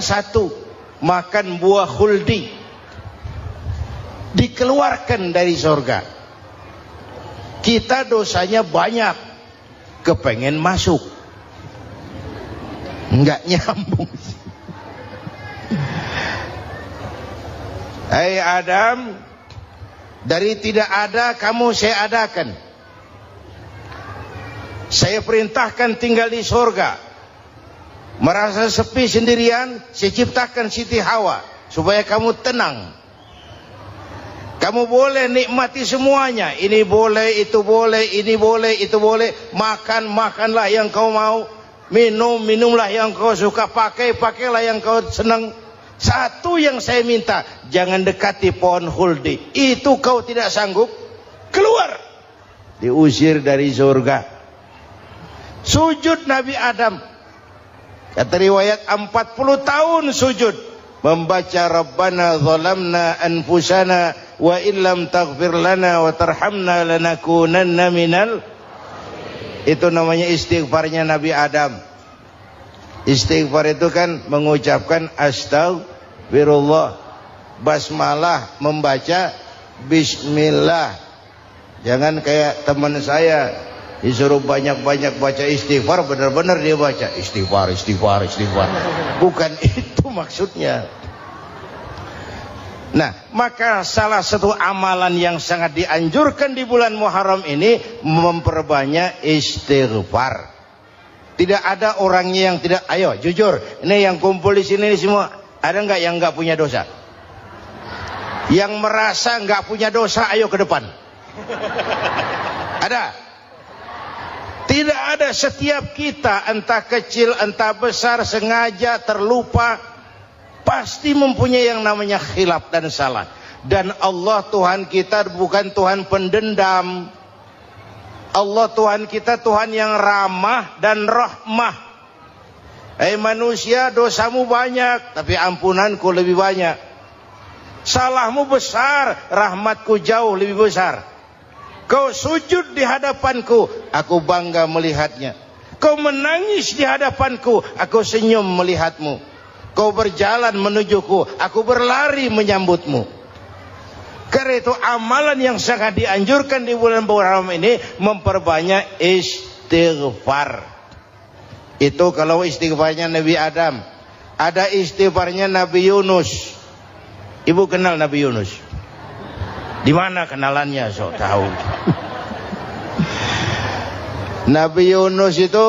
satu, makan buah khuldi, dikeluarkan dari surga. Kita dosanya banyak, kepengen masuk, nggak nyambung. Hai Adam, dari tidak ada kamu saya adakan. Saya perintahkan tinggal di surga. Merasa sepi sendirian, saya ciptakan Siti Hawa supaya kamu tenang. Kamu boleh nikmati semuanya. Ini boleh, itu boleh, ini boleh, itu boleh. Makan, makanlah yang kau mau. Minum, minumlah yang kau suka. Pakai, pakailah yang kau senang. Satu yang saya minta, jangan dekati pohon khuldi. Itu kau tidak sanggup, keluar. Diusir dari surga. Sujud Nabi Adam. Kata riwayat 40 tahun sujud. Membaca Rabbana zalamna anfusana wa illam taghfir lana wa tarhamna lanakunanna minal. Itu namanya istighfarnya Nabi Adam. Istighfar itu kan mengucapkan astagfirullah, basmalah, membaca bismillah. Jangan kayak teman saya disuruh banyak-banyak baca istighfar, benar-benar dia baca istighfar, istighfar, istighfar. Bukan itu maksudnya. Nah, maka salah satu amalan yang sangat dianjurkan di bulan Muharram ini memperbanyak istighfar. Tidak ada orangnya yang tidak. Ayo jujur, ini yang kumpul di sini semua, ada nggak yang nggak punya dosa? Yang merasa nggak punya dosa, ayo ke depan. Ada? Tidak ada. Setiap kita, entah kecil entah besar, sengaja terlupa, pasti mempunyai yang namanya khilaf dan salah. Dan Allah Tuhan kita bukan Tuhan pendendam. Allah Tuhan kita Tuhan yang ramah dan rahmah. Manusia, dosamu banyak, tapi ampunanku lebih banyak. Salahmu besar, rahmatku jauh lebih besar. Kau sujud di hadapanku, aku bangga melihatnya. Kau menangis di hadapanku, aku senyum melihatmu. Kau berjalan menujuku, aku berlari menyambutmu. Karena itu amalan yang sangat dianjurkan di bulan Muharram ini memperbanyak istighfar. Itu kalau istighfarnya Nabi Adam. Ada istighfarnya Nabi Yunus. Ibu kenal Nabi Yunus? Di mana kenalannya? Sok tahu. Nabi Yunus itu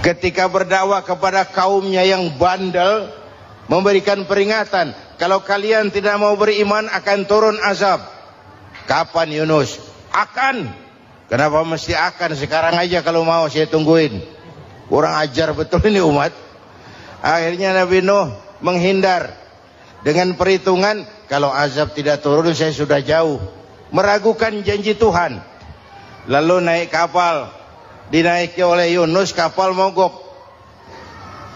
ketika berdakwah kepada kaumnya yang bandel, memberikan peringatan, kalau kalian tidak mau beriman akan turun azab. Kapan Yunus? Akan. Kenapa mesti akan? Sekarang aja kalau mau, saya tungguin. Kurang ajar betul ini umat. Akhirnya Nabi Nuh menghindar dengan perhitungan, kalau azab tidak turun saya sudah jauh. Meragukan janji Tuhan. Lalu naik kapal, dinaiki oleh Yunus, kapal mogok.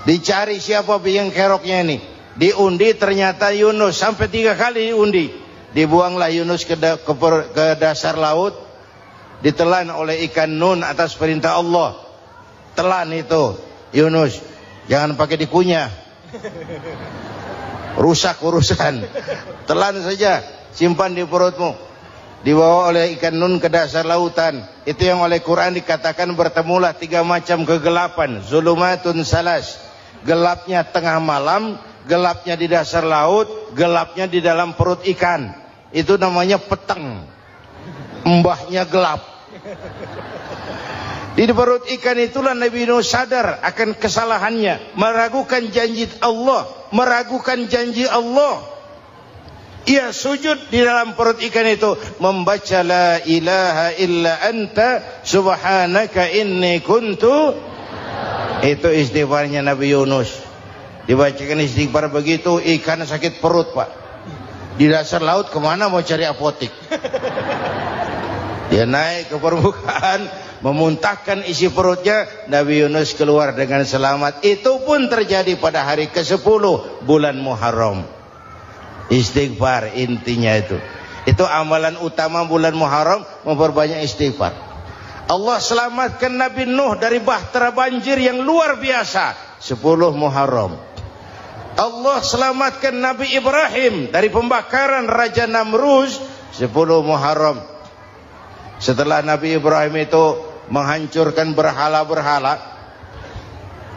Dicari siapa biang keroknya ini. Diundi, ternyata Yunus. Sampai 3 kali diundi. Dibuanglah Yunus ke dasar laut. Ditelan oleh ikan Nun atas perintah Allah. Telan itu Yunus. Jangan pakai dikunyah, rusak urusan. Telan saja, simpan di perutmu. Dibawa oleh ikan Nun ke dasar lautan. Itu yang oleh Quran dikatakan bertemulah 3 macam kegelapan. Zulumatun salas. Gelapnya tengah malam, gelapnya di dasar laut, gelapnya di dalam perut ikan. Itu namanya peteng. Mbahnya gelap. Di perut ikan itulah Nabi Nuh sadar akan kesalahannya, meragukan janji Allah, meragukan janji Allah. Ia sujud di dalam perut ikan itu, membaca la ilaha illa anta subhanaka inni kuntu. Itu istighfarnya Nabi Yunus. Dibacakan istighfar begitu, ikan sakit perut pak. Di dasar laut kemana mau cari apotik? Dia naik ke permukaan, memuntahkan isi perutnya. Nabi Yunus keluar dengan selamat. Itu pun terjadi pada hari ke-10 bulan Muharram. Istighfar intinya itu. Itu amalan utama bulan Muharram, memperbanyak istighfar. Allah selamatkan Nabi Nuh dari bahtera banjir yang luar biasa, 10 Muharram. Allah selamatkan Nabi Ibrahim dari pembakaran Raja Namrus, 10 Muharram. Setelah Nabi Ibrahim itu menghancurkan berhala-berhala,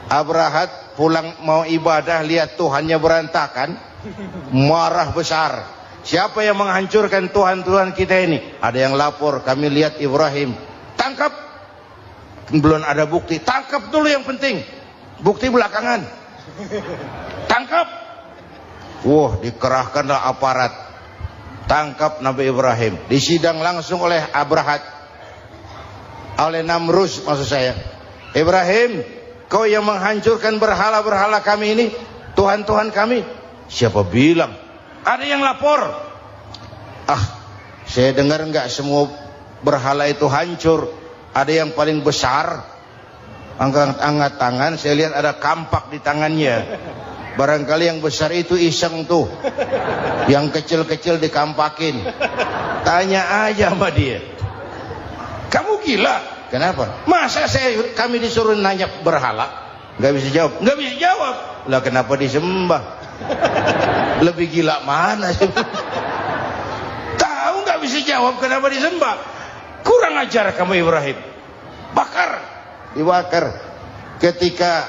Abrahat pulang mau ibadah, lihat Tuhannya berantakan, marah besar. Siapa yang menghancurkan Tuhan-Tuhan kita ini? Ada yang lapor, kami lihat Ibrahim. Tangkap. Belum ada bukti, tangkap dulu yang penting, bukti belakangan. Tangkap. Wah, dikerahkanlah aparat, tangkap Nabi Ibrahim, disidang langsung oleh Abrahat, oleh Namrus maksud saya. Ibrahim, kau yang menghancurkan berhala-berhala kami ini, Tuhan-Tuhan kami. Siapa bilang? Ada yang lapor. Saya dengar enggak semua berhala itu hancur. Ada yang paling besar, angkat tangan, saya lihat ada kampak di tangannya. Barangkali yang besar itu iseng tuh, yang kecil-kecil dikampakin. Tanya aja sama dia, kamu gila? Kenapa? Masa kami disuruh nanya berhala? Nggak bisa jawab. Nggak bisa jawab. Lah kenapa disembah? Lebih gila mana sih? Tahu nggak bisa jawab kenapa disembah? Kurang ajar kamu Ibrahim. Bakar, dibakar. Ketika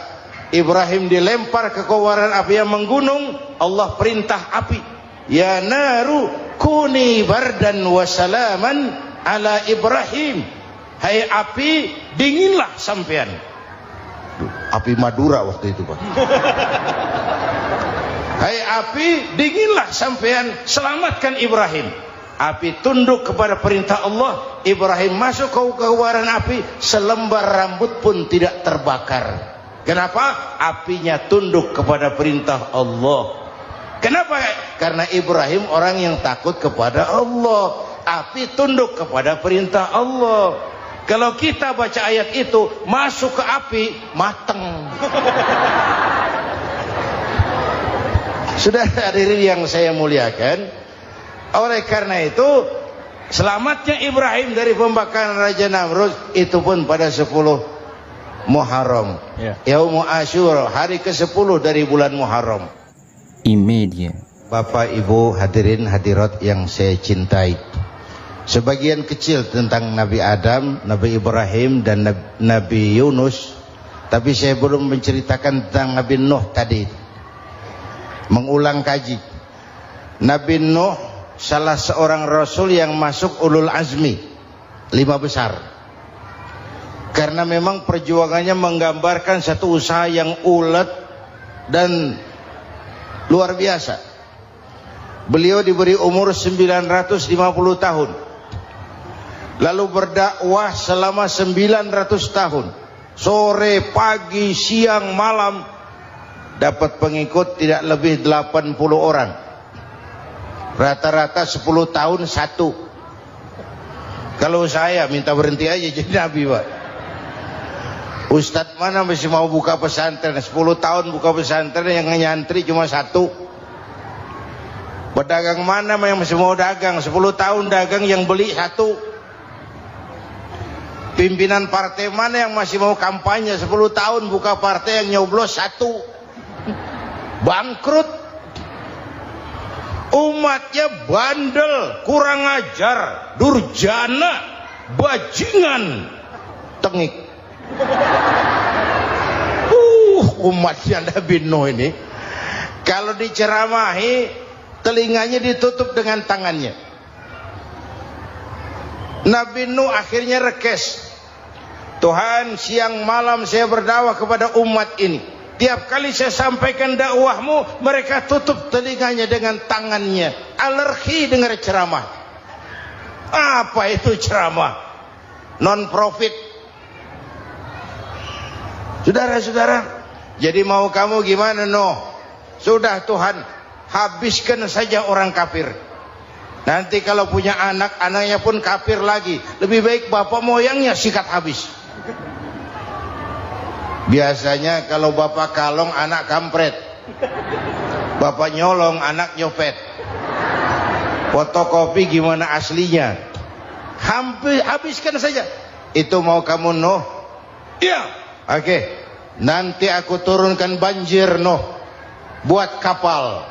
Ibrahim dilempar ke kobaran api yang menggunung, Allah perintah api, ya naru kuni bardan wa salaman ala Ibrahim. Hai api, dinginlah sampean. Api Madura waktu itu, Pak. Hai api, dinginlah sampean, selamatkan Ibrahim. Api tunduk kepada perintah Allah. Ibrahim masuk ke kobaran api, selembar rambut pun tidak terbakar. Kenapa? Apinya tunduk kepada perintah Allah. Kenapa? Karena Ibrahim orang yang takut kepada Allah. Api tunduk kepada perintah Allah. Kalau kita baca ayat itu, masuk ke api, mateng. Sudah hadirin yang saya muliakan, oleh karena itu selamatnya Ibrahim dari pembakaran Raja Namrud itu pun pada 10 Muharram, Yaumul Asyura, hari ke-10 dari bulan Muharram. Imedia. Bapak Ibu hadirin hadirat yang saya cintai, sebagian kecil tentang Nabi Adam, Nabi Ibrahim dan Nabi Yunus, tapi saya belum menceritakan tentang Nabi Nuh tadi. Mengulang kaji. Nabi Nuh salah seorang rasul yang masuk ulul azmi, 5 besar. Karena memang perjuangannya menggambarkan satu usaha yang ulet dan luar biasa. Beliau diberi umur 950 tahun. Lalu berdakwah selama 900 tahun. Sore, pagi, siang, malam, dapat pengikut tidak lebih 80 orang. Rata-rata 10 tahun satu. Kalau saya minta berhenti aja jadi nabi, Pak. Ustadz mana masih mau buka pesantren? 10 tahun buka pesantren, yang nyantri cuma 1. Pedagang mana yang masih mau dagang? 10 tahun dagang, yang beli 1. Pimpinan partai mana yang masih mau kampanye? 10 tahun buka partai, yang nyoblos 1. Bangkrut. Umatnya bandel, kurang ajar, durjana, bajingan, tengik. Umatnya Nabi Nuh ini kalau diceramahi, telinganya ditutup dengan tangannya. Nabi Nuh akhirnya rekes. Tuhan, siang malam saya berdakwah kepada umat ini. Tiap kali saya sampaikan dakwahmu, mereka tutup telinganya dengan tangannya. Alergi dengar ceramah. Apa itu ceramah? Non profit. Saudara-saudara, jadi mau kamu gimana, Nuh? Sudah Tuhan, habiskan saja orang kafir. Nanti kalau punya anak, anaknya pun kafir lagi. Lebih baik bapak moyangnya sikat habis. Biasanya kalau bapak kalong, anak kampret. Bapak nyolong, anak nyopet. Fotokopi gimana aslinya? Hampir habiskan saja. Itu mau kamu Nuh? Iya. Oke. Nanti aku turunkan banjir Nuh. Buat kapal.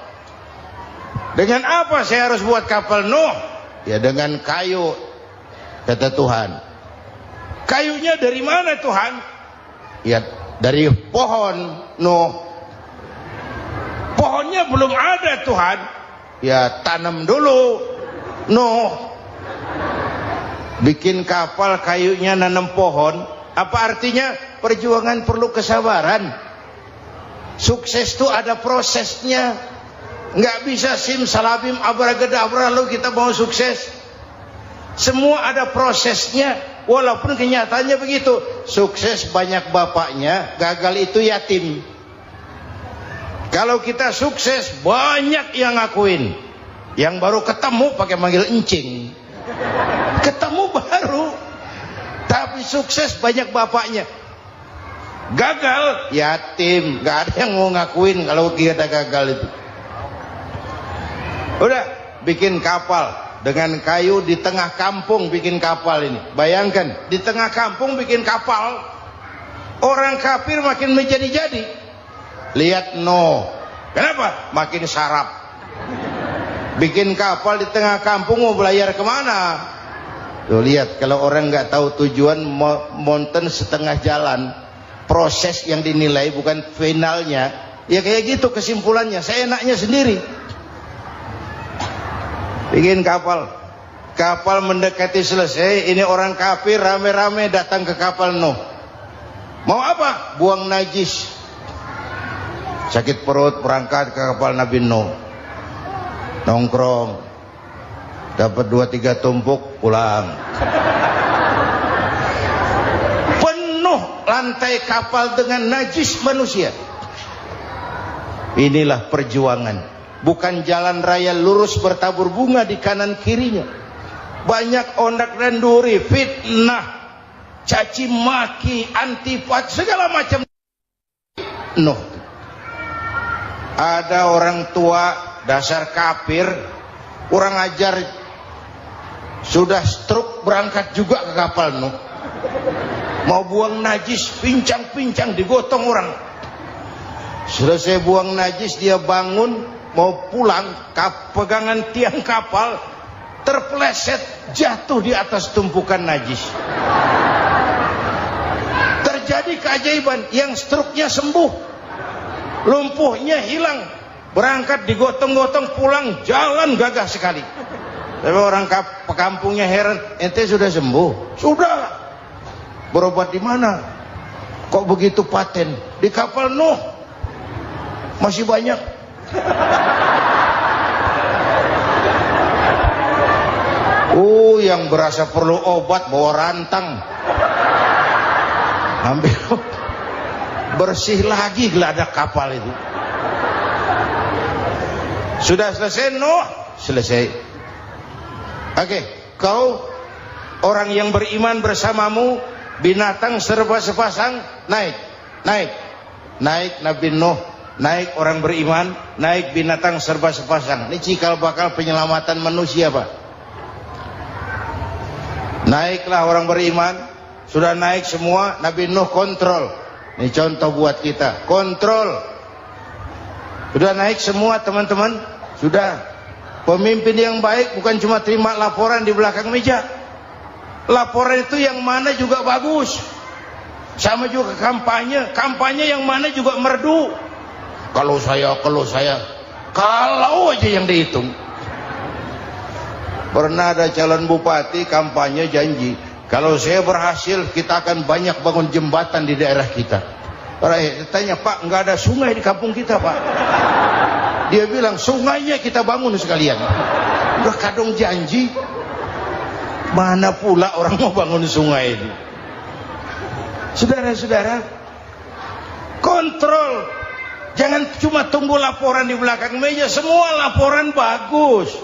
Dengan apa saya harus buat kapal Nuh? Ya dengan kayu, kata Tuhan. Kayunya dari mana Tuhan? Ya dari pohon Nuh. Pohonnya belum ada Tuhan. Ya tanam dulu Nuh. Bikin kapal kayunya nanam pohon. Apa artinya? Perjuangan perlu kesabaran. Sukses itu ada prosesnya. Nggak bisa simsalabim abracadabra lalu kita mau sukses. Semua ada prosesnya. Walaupun kenyataannya begitu. Sukses banyak bapaknya, gagal itu yatim. Kalau kita sukses banyak yang ngakuin. Yang baru ketemu pakai manggil encing. Ketemu baru. Tapi sukses banyak bapaknya. Gagal yatim, nggak ada yang mau ngakuin kalau kita gagal itu. Udah bikin kapal dengan kayu di tengah kampung, bikin kapal ini. Bayangkan di tengah kampung bikin kapal. Orang kafir makin menjadi-jadi. Lihat Nuh, kenapa? Makin sarap. Bikin kapal di tengah kampung mau belayar kemana? Tuh lihat, kalau orang nggak tahu tujuan, mountain setengah jalan. Proses yang dinilai bukan finalnya. Ya kayak gitu kesimpulannya. Saya enaknya sendiri. Bikin kapal. Kapal mendekati selesai. Ini orang kafir rame-rame datang ke kapal Nuh. Mau apa? Buang najis. Sakit perut berangkat ke kapal Nabi Nuh. Nongkrong. Dapat 2-3 tumpuk pulang. Penuh lantai kapal dengan najis manusia. Inilah perjuangan. Bukan jalan raya lurus bertabur bunga di kanan kirinya. Banyak ondak dan duri, fitnah, caci maki, antipat, segala macam. Nuh. Ada orang tua dasar kafir, kurang ajar, sudah stroke berangkat juga ke kapal Nuh. Mau buang najis, pincang-pincang digotong orang. Selesai buang najis dia bangun mau pulang, pegangan tiang kapal terpeleset jatuh di atas tumpukan najis. Terjadi keajaiban, yang stroke-nya sembuh, lumpuhnya hilang, berangkat digotong-gotong pulang, jalan gagah sekali. Tapi orang kampungnya heran, ente sudah sembuh? Sudah. Berobat di mana? Kok begitu paten? Di kapal Nuh. Masih banyak. Yang berasa perlu obat bawa rantang. Ambil bersih lagi geladak kapal itu. Sudah selesai Nuh? Selesai. Oke, kau orang yang beriman bersamamu, binatang serba sepasang, naik Nabi Nuh, naik orang beriman, naik binatang serba sepasang. Ini cikal bakal penyelamatan manusia, Pak. Naiklah orang beriman, sudah naik semua, Nabi Nuh kontrol. Ini contoh buat kita, kontrol. Sudah naik semua teman-teman, sudah. Pemimpin yang baik bukan cuma terima laporan di belakang meja. Laporan itu yang mana juga bagus. Sama juga kampanye, kampanye yang mana juga merdu. Kalau aja yang dihitung. Pernah ada calon bupati kampanye janji, kalau saya berhasil kita akan banyak bangun jembatan di daerah kita. Orang tanya, Pak, nggak ada sungai di kampung kita, Pak. Dia bilang, sungainya kita bangun sekalian. Udah kadung janji, mana pula orang mau bangun sungai ini. Saudara-saudara, kontrol. Jangan cuma tunggu laporan di belakang meja. Semua laporan bagus.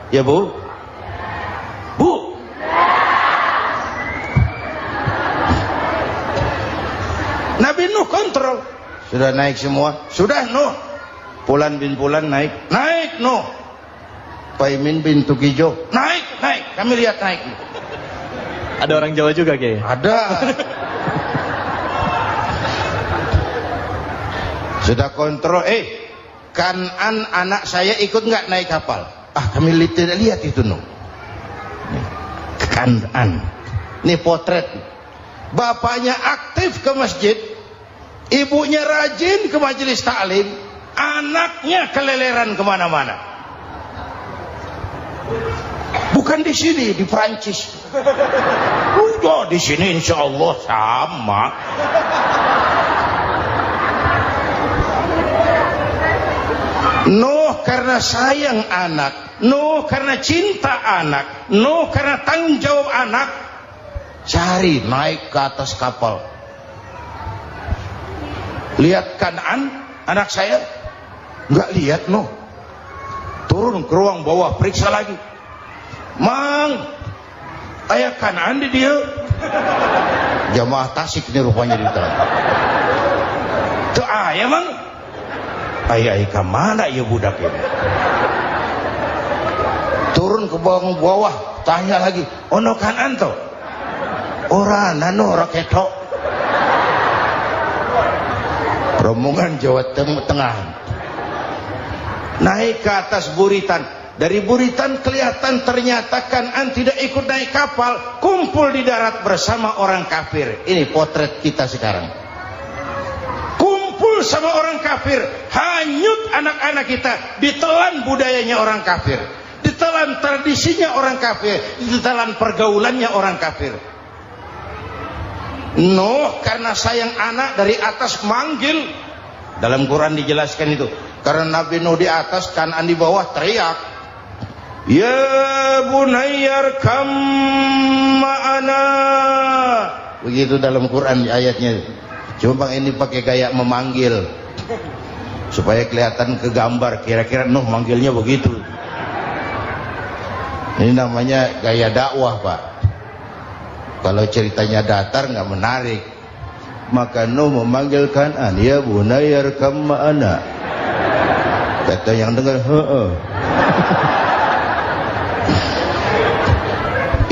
Ya Bu? Bu? Nabi Nuh kontrol. Sudah naik semua? Sudah Nuh. Pulan bin Pulan naik. Naik Nuh. Paimin bin Tukijo. Naik. Kami lihat naik. Ada orang Jawa juga Kiai? Ada. Sudah kontrol, Kan'an anak saya ikut nggak naik kapal? Kami tidak lihat itu no. Kan'an, ini potret. Bapaknya aktif ke masjid, ibunya rajin ke majelis taklim, anaknya keleleran kemana-mana. Bukan di sini, di Prancis. Udah di sini insya Allah sama. Nuh karena sayang anak, Nuh karena cinta anak, Nuh karena tanggung jawab anak, cari naik ke atas kapal. Lihat Kan'an anak saya, nggak lihat Nuh. Turun ke ruang bawah, periksa lagi. Mang, ayah Kan'an di dia. Jamaah Tasik ini rupanya di dalam. Tuh ayah mang. Ayah ke mana ya budak ini? Turun ke bawah, tanya lagi. Ono Kan'an to? Ora nano ora ketok. Rombongan Jawa Tengah. Naik ke atas buritan. Dari buritan kelihatan ternyata Kan'an tidak ikut naik kapal, kumpul di darat bersama orang kafir. Ini potret kita sekarang. Kumpul sama orang kafir, hanyut anak-anak kita, ditelan budayanya orang kafir, ditelan tradisinya orang kafir, ditelan pergaulannya orang kafir. Nuh karena sayang anak dari atas manggil. Dalam Quran dijelaskan itu. Karena Nabi Nuh di atas, Kan'an di bawah, teriak, ya bunayyar kam ma'ana. Begitu dalam Quran ayatnya. Cuma ini pakai gaya memanggil supaya kelihatan kegambar, kira-kira Nuh manggilnya begitu. Ini namanya gaya dakwah, Pak. Kalau ceritanya datar nggak menarik. Maka Nuh memanggil Kan'an, ya bunayyar kam ma'ana. Kata yang dengar,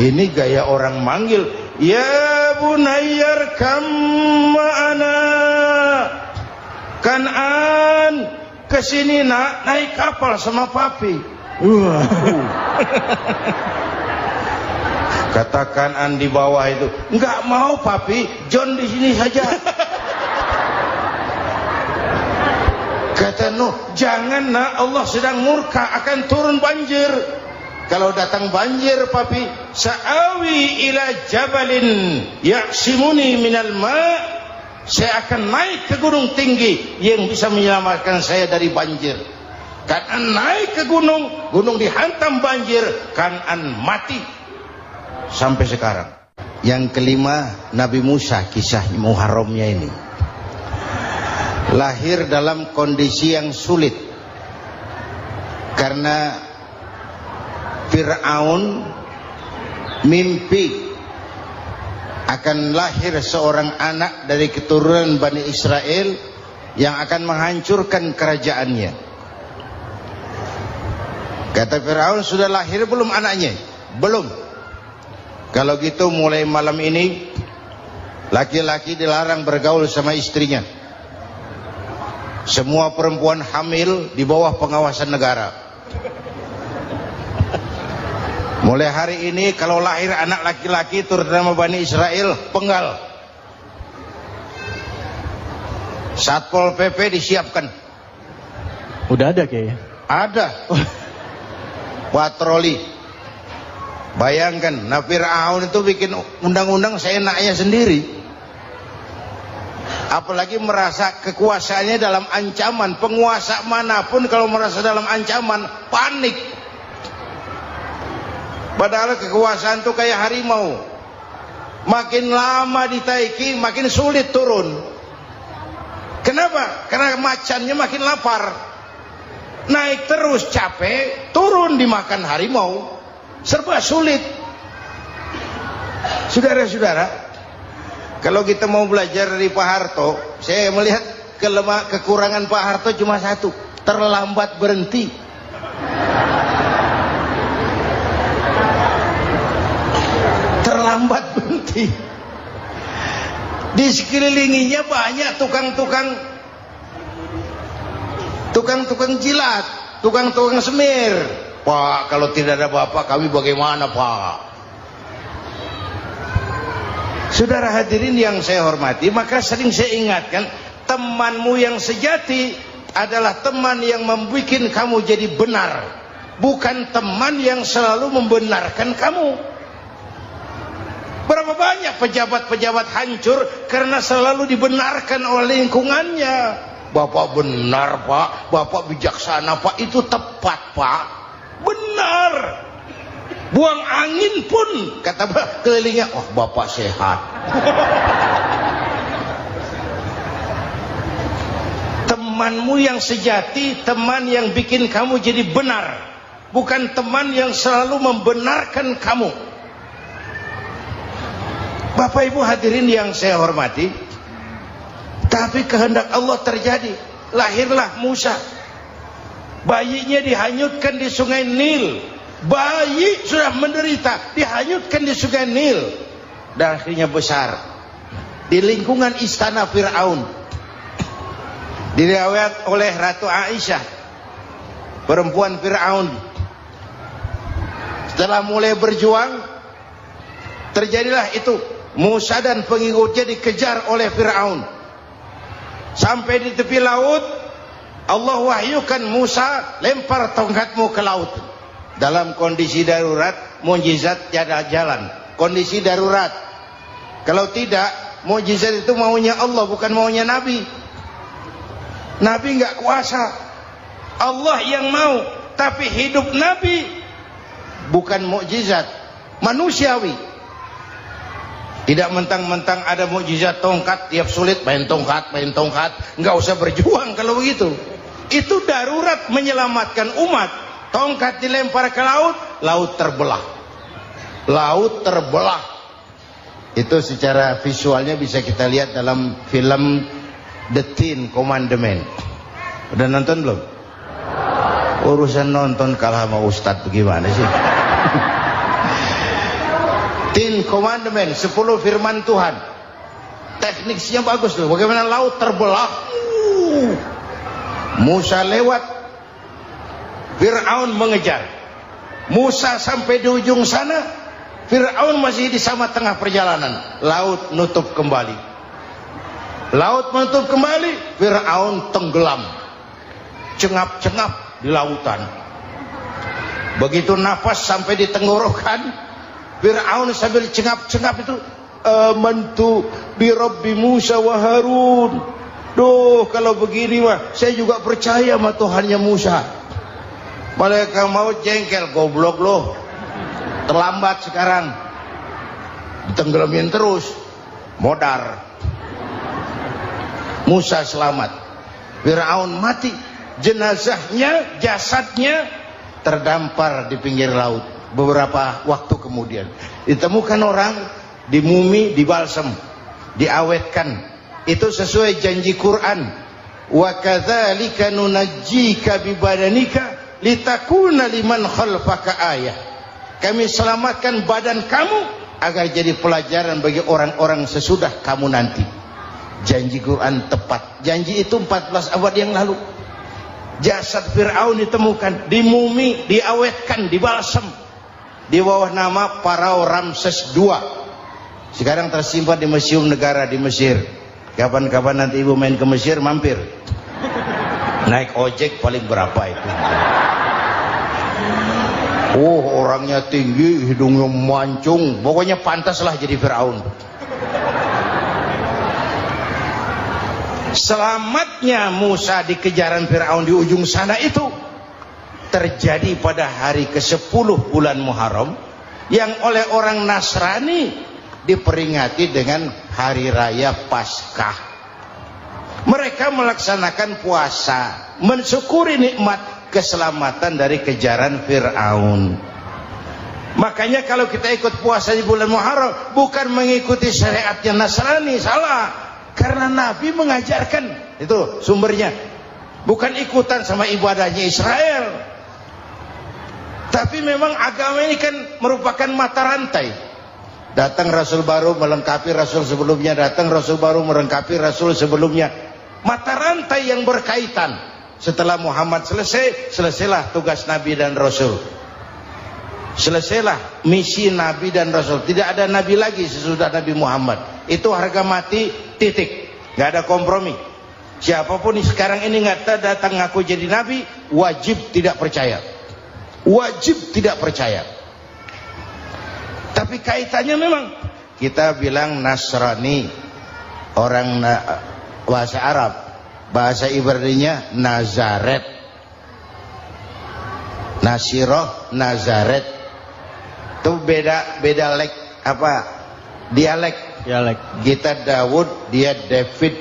ini gaya orang manggil, ya bunayyar kam ma'ana. Kan'an kesini nak, naik kapal sama papi. Kata Kan'an di bawah itu, enggak mau papi, John di sini saja. Kata Nuh, jangan nak, Allah sedang murka, akan turun banjir. Kalau datang banjir papi, sa'awi ila jabalin ya'simuni minal ma', saya akan naik ke gunung tinggi yang bisa menyelamatkan saya dari banjir. Kan'an naik ke gunung, gunung dihantam banjir, Kan'an mati sampai sekarang. Yang kelima, Nabi Musa, kisah Muharramnya ini. Lahir dalam kondisi yang sulit karena Fir'aun mimpi akan lahir seorang anak dari keturunan Bani Israel yang akan menghancurkan kerajaannya. Kata Fir'aun, sudah lahir belum anaknya? Belum. Kalau gitu mulai malam ini laki-laki dilarang bergaul sama istrinya. Semua perempuan hamil di bawah pengawasan negara. Mulai hari ini kalau lahir anak laki-laki terutama Bani Israel, penggal. Satpol PP disiapkan. Udah ada kayaknya. Ada. Patroli. Bayangkan, Fir'aun itu bikin undang-undang seenaknya sendiri. Apalagi merasa kekuasaannya dalam ancaman. Penguasa manapun kalau merasa dalam ancaman, panik. Padahal kekuasaan itu kayak harimau, makin lama ditaiki makin sulit turun. Kenapa? Karena macannya makin lapar. Naik terus capek, turun dimakan harimau, serba sulit. Saudara-saudara, kalau kita mau belajar dari Pak Harto, saya melihat kekurangan Pak Harto cuma satu, terlambat berhenti. Terlambat mati. Di sekelilinginya banyak tukang-tukang jilat, tukang-tukang semir. Pak, kalau tidak ada bapak kami bagaimana, Pak? Saudara hadirin yang saya hormati, maka sering saya ingatkan, temanmu yang sejati adalah teman yang membuat kamu jadi benar, bukan teman yang selalu membenarkan kamu. Berapa banyak pejabat-pejabat hancur karena selalu dibenarkan oleh lingkungannya. Bapak benar, Pak. Bapak bijaksana, Pak. Itu tepat, Pak. Benar. Buang angin pun kata kelilingnya, oh Bapak sehat. Temanmu yang sejati, teman yang bikin kamu jadi benar, bukan teman yang selalu membenarkan kamu. Bapak Ibu hadirin yang saya hormati, tapi kehendak Allah terjadi. Lahirlah Musa. Bayinya dihanyutkan di sungai Nil. Bayi sudah menderita, dihanyutkan di sungai Nil. Dan akhirnya besar di lingkungan istana Fir'aun. Diriwayat oleh Ratu Aisyah, perempuan Fir'aun, setelah mulai berjuang, terjadilah itu. Musa dan pengikutnya dikejar oleh Fir'aun. Sampai di tepi laut, Allah wahyukan Musa, lempar tongkatmu ke laut. Dalam kondisi darurat, mukjizat tiada jalan. Kondisi darurat. Kalau tidak, mukjizat itu maunya Allah, bukan maunya Nabi. Nabi nggak kuasa, Allah yang mau. Tapi hidup Nabi bukan mukjizat, manusiawi. Tidak mentang-mentang ada mukjizat tongkat, tiap sulit main tongkat, nggak usah berjuang kalau begitu. Itu darurat menyelamatkan umat. Tongkat dilempar ke laut, laut terbelah. Laut terbelah. Itu secara visualnya bisa kita lihat dalam film The Ten Commandments. Udah nonton belum? Urusan nonton kalah sama Ustadz bagaimana sih? Ten Commandments, 10 firman Tuhan. Tekniknya bagus loh. Bagaimana laut terbelah. Musa lewat, Fir'aun mengejar. Musa sampai di ujung sana, Fir'aun masih di sama tengah perjalanan. Laut nutup kembali. Laut menutup kembali, Fir'aun tenggelam, cengap-cengap di lautan. Begitu nafas sampai di tenggorokan, Fir'aun sambil cengap-cengap itu, amantu bi Rabbi Musa wa Harun. Duh, kalau begini mah saya juga percaya sama Tuhannya Musa. Malaikat maut jengkel, goblok loh, terlambat sekarang, ditenggelamin terus, modar. Musa selamat, Fir'aun mati, jenazahnya, jasadnya terdampar di pinggir laut. Beberapa waktu kemudian ditemukan orang, dimumi, dibalsem, diawetkan. Itu sesuai janji Quran, wa kadzalika nunajjika bibadanika litakuna liman khalfaka ayah. Kami selamatkan badan kamu agar jadi pelajaran bagi orang-orang sesudah kamu nanti. Janji Quran tepat. Janji itu 14 abad yang lalu. Jasad Fir'aun ditemukan, dimumi, diawetkan, dibalsem di bawah nama Pharao Ramses II. Sekarang tersimpan di Museum Negara di Mesir. Kapan-kapan nanti ibu main ke Mesir, mampir. Naik ojek paling berapa itu? Oh, orangnya tinggi, hidungnya mancung, pokoknya pantaslah jadi Fir'aun. Selamatnya Musa di kejaran Fir'aun di ujung sana itu terjadi pada hari ke-10 bulan Muharram, yang oleh orang Nasrani diperingati dengan hari raya Paskah. Mereka melaksanakan puasa, mensyukuri nikmat keselamatan dari kejaran Fir'aun. Makanya kalau kita ikut puasa di bulan Muharram, bukan mengikuti syariatnya Nasrani, salah. Karena Nabi mengajarkan, itu sumbernya, bukan ikutan sama ibadahnya Israel. Tapi memang agama ini kan merupakan mata rantai. Datang Rasul baru melengkapi Rasul sebelumnya, datang Rasul baru melengkapi Rasul sebelumnya. Mata rantai yang berkaitan. Setelah Muhammad selesai, selesailah tugas Nabi dan Rasul. Selesailah misi Nabi dan Rasul. Tidak ada Nabi lagi sesudah Nabi Muhammad. Itu harga mati, titik. Gak ada kompromi. Siapapun sekarang ini nggak datang ngaku jadi Nabi, wajib tidak percaya. Wajib tidak percaya. Tapi kaitannya memang kita bilang Nasrani, orang bahasa Arab, bahasa Ibraninya Nazaret, Nasiroh, Nazaret. Itu beda dialek. Kita Daud, dia David.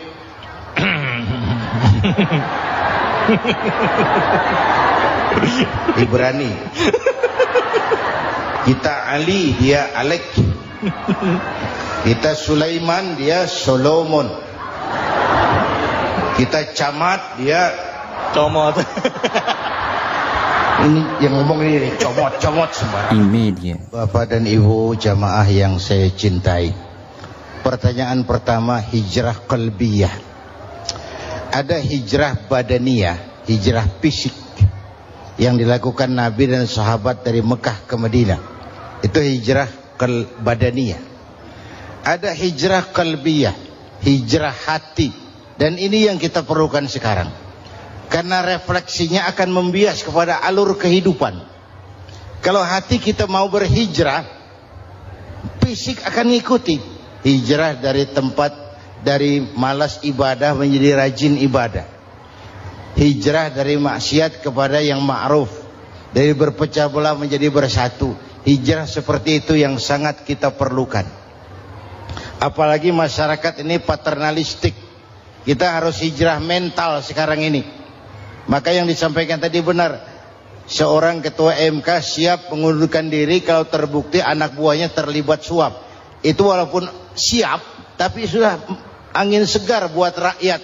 Ibrani. Kita Ali, dia Alek. Kita Sulaiman, dia Solomon. Kita Camat, dia Comot. Ini yang ngomong ini comot semua. Media. Bapak dan Ibu jamaah yang saya cintai, pertanyaan pertama, hijrah qalbiyah. Ada hijrah badaniyah, hijrah fisik yang dilakukan Nabi dan sahabat dari Mekah ke Madinah. Itu hijrah badaniyah. Ada hijrah qalbiyah, hijrah hati. Dan ini yang kita perlukan sekarang. Karena refleksinya akan membias kepada alur kehidupan. Kalau hati kita mau berhijrah, fisik akan ngikuti. Hijrah dari tempat, dari malas ibadah menjadi rajin ibadah. Hijrah dari maksiat kepada yang ma'ruf, dari berpecah belah menjadi bersatu. Hijrah seperti itu yang sangat kita perlukan. Apalagi masyarakat ini paternalistik. Kita harus hijrah mental sekarang ini. Maka yang disampaikan tadi benar. Seorang ketua MK siap mengundurkan diri kalau terbukti anak buahnya terlibat suap. Itu walaupun siap, tapi sudah angin segar buat rakyat.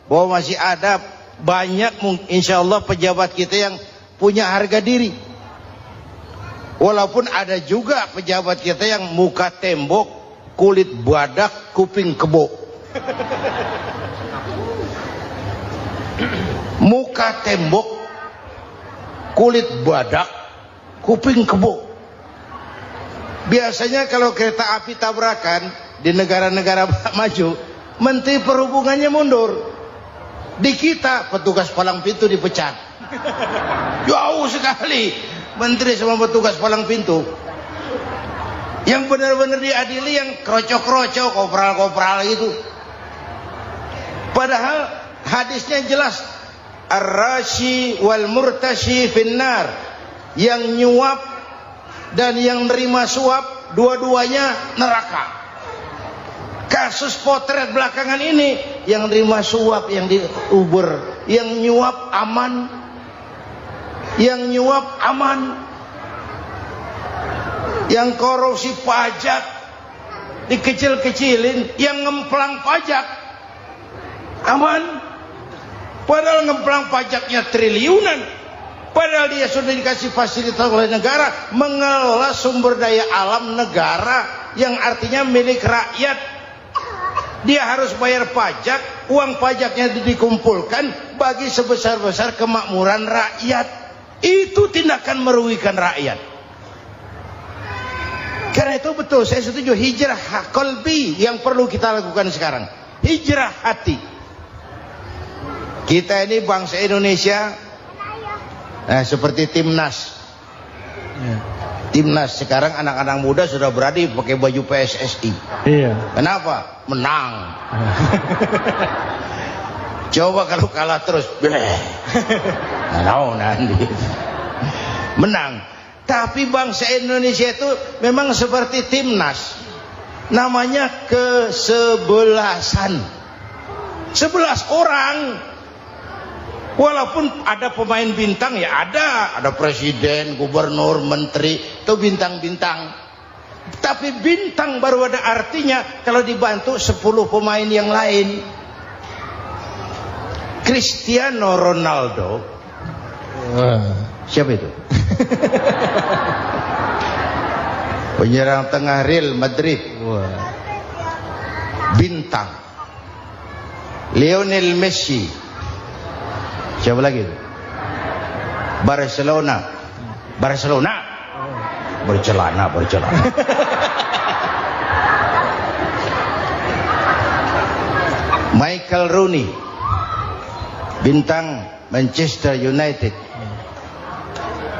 Bahwa masih ada banyak insya Allah pejabat kita yang punya harga diri. Walaupun ada juga pejabat kita yang muka tembok, kulit badak, kuping kebo. Muka tembok, kulit badak, kuping kebo. Biasanya kalau kereta api tabrakan di negara-negara maju, Menteri Perhubungannya mundur. Di kita petugas palang pintu dipecat. Jauh sekali menteri sama petugas palang pintu. Yang benar-benar diadili yang krocok-krocok, kopral-kopral itu. Padahal hadisnya jelas, ar-rashi wal murtashi finnar. Yang nyuap dan yang nerima suap, dua-duanya neraka. Kasus potret belakangan ini, yang nerima suap, yang diuber, yang nyuap aman. Yang nyuap aman, yang korupsi pajak dikecil-kecilin, yang ngemplang pajak aman. Padahal ngemplang pajaknya triliunan. Padahal dia sudah dikasih fasilitas oleh negara mengelola sumber daya alam negara yang artinya milik rakyat. Dia harus bayar pajak, uang pajaknya dikumpulkan bagi sebesar-besar kemakmuran rakyat. Itu tindakan merugikan rakyat. Karena itu betul, saya setuju hijrah qalbi yang perlu kita lakukan sekarang. Hijrah hati. Kita ini bangsa Indonesia, seperti timnas. Timnas sekarang anak-anak muda sudah berani pakai baju PSSI. Iya. Kenapa? Menang. Coba kalau kalah terus, nanti menang. Tapi bangsa Indonesia itu memang seperti timnas, namanya kesebelasan, 11 orang. Walaupun ada pemain bintang ya ada presiden, gubernur, menteri, itu bintang-bintang. Tapi bintang baru ada artinya kalau dibantu 10 pemain yang lain. Cristiano Ronaldo, siapa itu? Penyerang tengah Real Madrid. Wah. Bintang. Lionel Messi. Siapa lagi? Barcelona. Bercelana. Michael Rooney. Bintang Manchester United.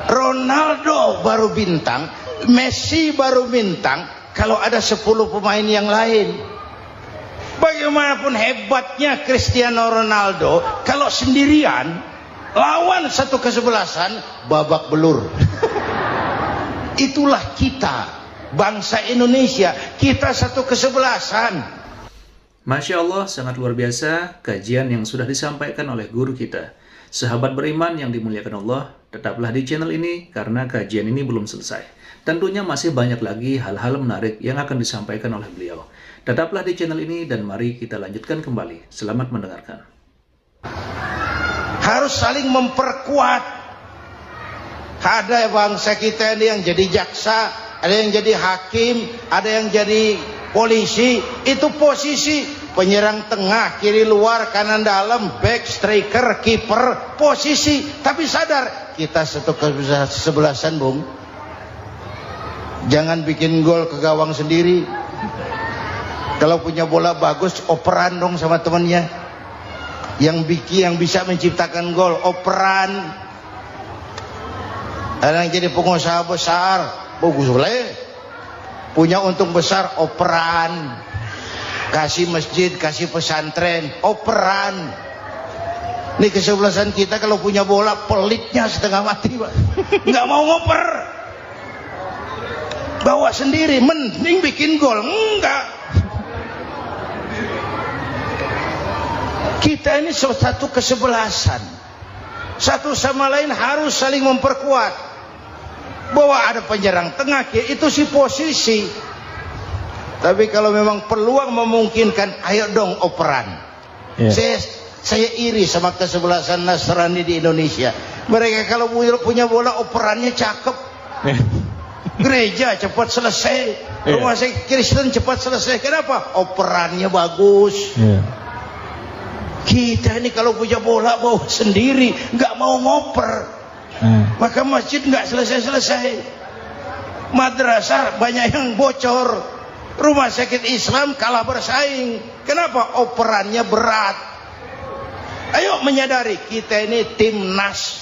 Ronaldo baru bintang, Messi baru bintang kalau ada 10 pemain yang lain. Bagaimanapun hebatnya Cristiano Ronaldo, kalau sendirian lawan satu kesebelasan, babak belur. Itulah kita, bangsa Indonesia, kita satu kesebelasan. Masya Allah, sangat luar biasa kajian yang sudah disampaikan oleh guru kita. Sahabat beriman yang dimuliakan Allah, tetaplah di channel ini karena kajian ini belum selesai. Tentunya masih banyak lagi hal-hal menarik yang akan disampaikan oleh beliau. Tetaplah di channel ini dan mari kita lanjutkan kembali. Selamat mendengarkan. Harus saling memperkuat. Ada bangsa kita ini yang jadi jaksa, ada yang jadi hakim, ada yang jadi polisi. Itu posisi penyerang tengah, kiri luar, kanan dalam, back, striker, kiper, posisi. Tapi sadar, kita satu kesebelasan, Bung. Jangan bikin gol ke gawang sendiri. Kalau punya bola bagus, operan dong sama temannya. Yang bisa menciptakan gol, operan. Ada yang jadi pengusaha besar, bagus boleh. Punya untung besar, operan. Kasih masjid, kasih pesantren, operan. Ini kesebelasan kita kalau punya bola, pelitnya setengah mati, Pak. Nggak mau ngoper. Bawa sendiri, mending bikin gol. Enggak. Kita ini satu kesebelasan. Satu sama lain harus saling memperkuat. Bahwa ada penyerang tengah, itu si posisi. Tapi kalau memang peluang memungkinkan, ayo dong operan. Saya iri sama kesebelasan Nasrani di Indonesia. Mereka kalau punya bola, operannya cakep. Gereja cepat selesai, rumah sakit Kristen cepat selesai. Kenapa? Operannya bagus. Kita ini kalau punya bola bawa sendiri, nggak mau ngoper. Maka masjid nggak selesai-selesai. Madrasah banyak yang bocor. Rumah sakit Islam kalah bersaing. Kenapa? Operannya berat. Ayo menyadari kita ini timnas,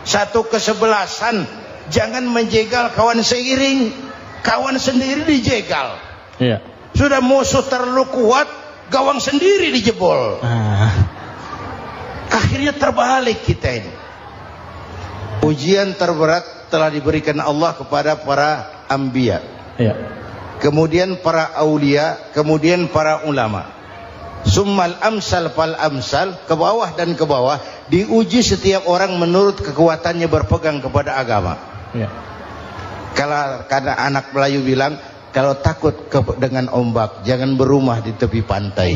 satu kesebelasan. Jangan menjegal kawan seiring, kawan sendiri dijegal. Sudah musuh terlalu kuat, gawang sendiri dijebol. Akhirnya terbalik kita ini. Ujian terberat telah diberikan Allah kepada para anbiya, kemudian para aulia, kemudian para ulama. Summal amsal fal amsal, ke bawah dan ke bawah. Diuji setiap orang menurut kekuatannya berpegang kepada agama. Kalau karena anak Melayu bilang, kalau takut dengan ombak, jangan berumah di tepi pantai.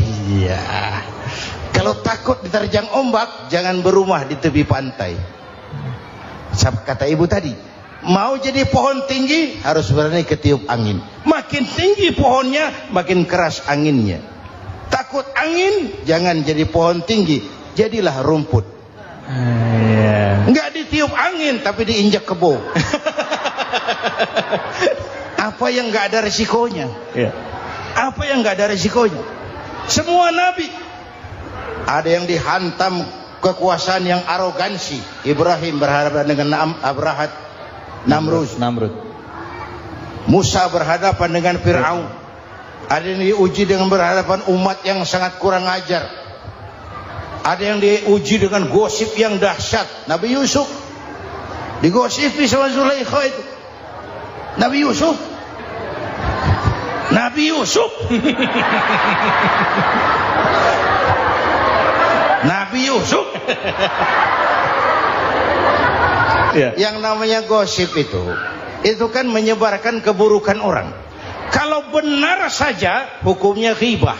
Kalau takut diterjang ombak, jangan berumah di tepi pantai. Kata ibu tadi, mau jadi pohon tinggi harus berani ketiup angin. Makin tinggi pohonnya, makin keras anginnya. Takut angin, jangan jadi pohon tinggi, jadilah rumput. Nggak ditiup angin, tapi diinjak kebo. Apa yang nggak ada resikonya? Apa yang nggak ada resikonya? Semua nabi ada yang dihantam kekuasaan yang arogansi. Ibrahim berhadapan dengan Namrud. Musa berhadapan dengan Fir'aun. Ada yang diuji dengan berhadapan umat yang sangat kurang ajar. Ada yang diuji dengan gosip yang dahsyat. Nabi Yusuf digosipi sama Zulaikha itu. Nabi Yusuf Yang namanya gosip itu kan menyebarkan keburukan orang. Kalau benar saja hukumnya ghibah.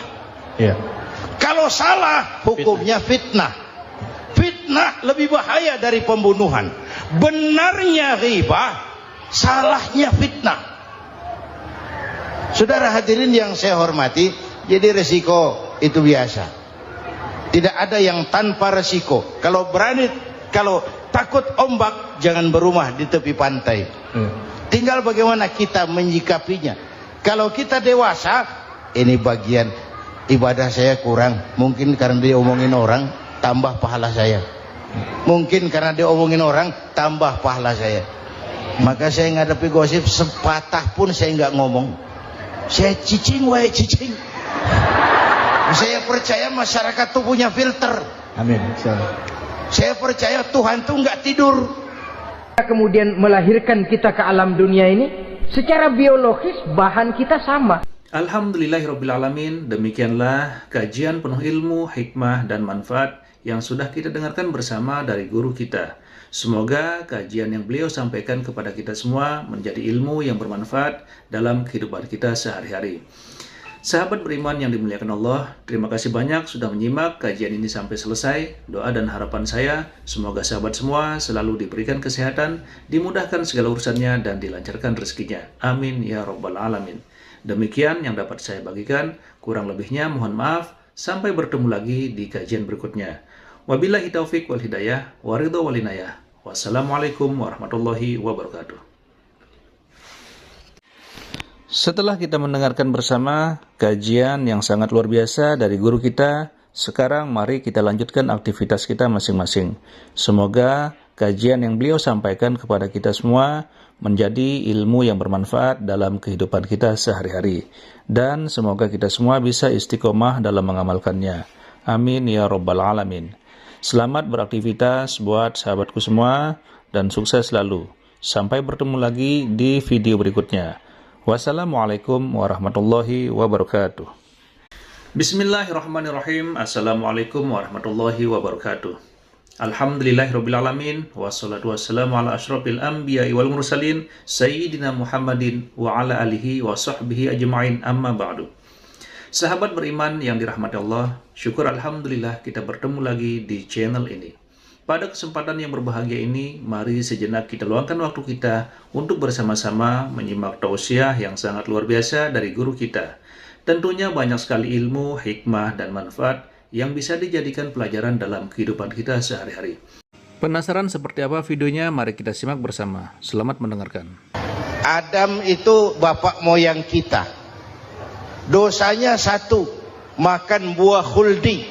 Kalau salah hukumnya fitnah. Fitnah lebih bahaya dari pembunuhan. Benarnya ghibah, salahnya fitnah. Saudara hadirin yang saya hormati, jadi resiko itu biasa. Tidak ada yang tanpa resiko. Kalau takut ombak, jangan berumah di tepi pantai. Tinggal bagaimana kita menyikapinya. Kalau kita dewasa, ini bagian ibadah saya kurang. Mungkin karena dia omongin orang, tambah pahala saya. Mungkin karena dia omongin orang, tambah pahala saya. Maka saya ngadepi gosip sepatah pun saya nggak ngomong. Saya cicing, cicing. Saya percaya masyarakat itu punya filter. Amin. Saya percaya Tuhan itu nggak tidur. Kemudian melahirkan kita ke alam dunia ini, secara biologis bahan kita sama. Alhamdulillahirrabbilalamin, demikianlah kajian penuh ilmu, hikmah, dan manfaat yang sudah kita dengarkan bersama dari guru kita. Semoga kajian yang beliau sampaikan kepada kita semua menjadi ilmu yang bermanfaat dalam kehidupan kita sehari-hari. Sahabat beriman yang dimuliakan Allah, terima kasih banyak sudah menyimak kajian ini sampai selesai. Doa dan harapan saya, semoga sahabat semua selalu diberikan kesehatan, dimudahkan segala urusannya, dan dilancarkan rezekinya. Amin ya Rabbal Alamin. Demikian yang dapat saya bagikan, kurang lebihnya mohon maaf. Sampai bertemu lagi di kajian berikutnya. Wabillahi taufik wal hidayah, waridho wal inayah. Wassalamualaikum warahmatullahi wabarakatuh. Setelah kita mendengarkan bersama kajian yang sangat luar biasa dari guru kita, sekarang mari kita lanjutkan aktivitas kita masing-masing. Semoga kajian yang beliau sampaikan kepada kita semua menjadi ilmu yang bermanfaat dalam kehidupan kita sehari-hari. Dan semoga kita semua bisa istiqomah dalam mengamalkannya. Amin ya Rabbal Alamin. Selamat beraktivitas buat sahabatku semua dan sukses selalu. Sampai bertemu lagi di video berikutnya. Wassalamualaikum warahmatullahi wabarakatuh. Bismillahirrahmanirrahim. Assalamualaikum warahmatullahi wabarakatuh. Alhamdulillahirrabbilalamin. Wassalatu wassalamu ala ashrafil anbiya'i wal mursalin Sayyidina Muhammadin wa ala alihi wa sahbihi ajma'in, amma ba'du. Sahabat beriman yang dirahmati Allah, syukur alhamdulillah kita bertemu lagi di channel ini. Pada kesempatan yang berbahagia ini, mari sejenak kita luangkan waktu kita untuk bersama-sama menyimak tausiah yang sangat luar biasa dari guru kita. Tentunya banyak sekali ilmu, hikmah, dan manfaat yang bisa dijadikan pelajaran dalam kehidupan kita sehari-hari. Penasaran seperti apa videonya? Mari kita simak bersama. Selamat mendengarkan. Adam itu bapak moyang kita. Dosanya satu, makan buah khuldi,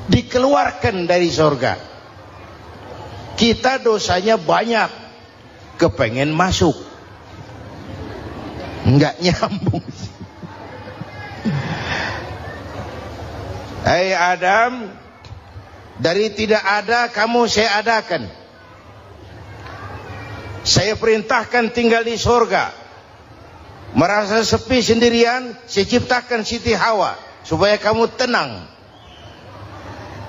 dikeluarkan dari surga. Kita dosanya banyak, kepengen masuk, nggak nyambung. Hai Adam, dari tidak ada kamu saya adakan. Saya perintahkan tinggal di surga. Merasa sepi sendirian, saya ciptakan Siti Hawa supaya kamu tenang.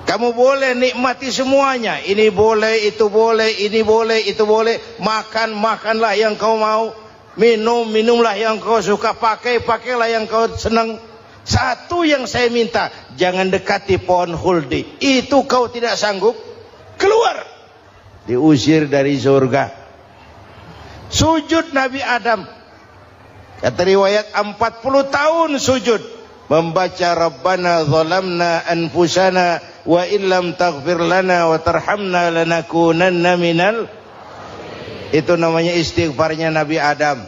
Kamu boleh nikmati semuanya. Ini boleh, itu boleh, ini boleh, itu boleh. Makan, makanlah yang kau mau. Minum, minumlah yang kau suka. Pakai, pakailah yang kau senang. Satu yang saya minta, jangan dekati pohon khuldi. Itu kau tidak sanggup, keluar. Diusir dari surga. Sujud Nabi Adam. Kata riwayat 40 tahun sujud membaca Rabbana zalamna anfusana wa illam taghfir lana wa tarhamna lanakunanna minal. Itu namanya istighfarnya Nabi Adam.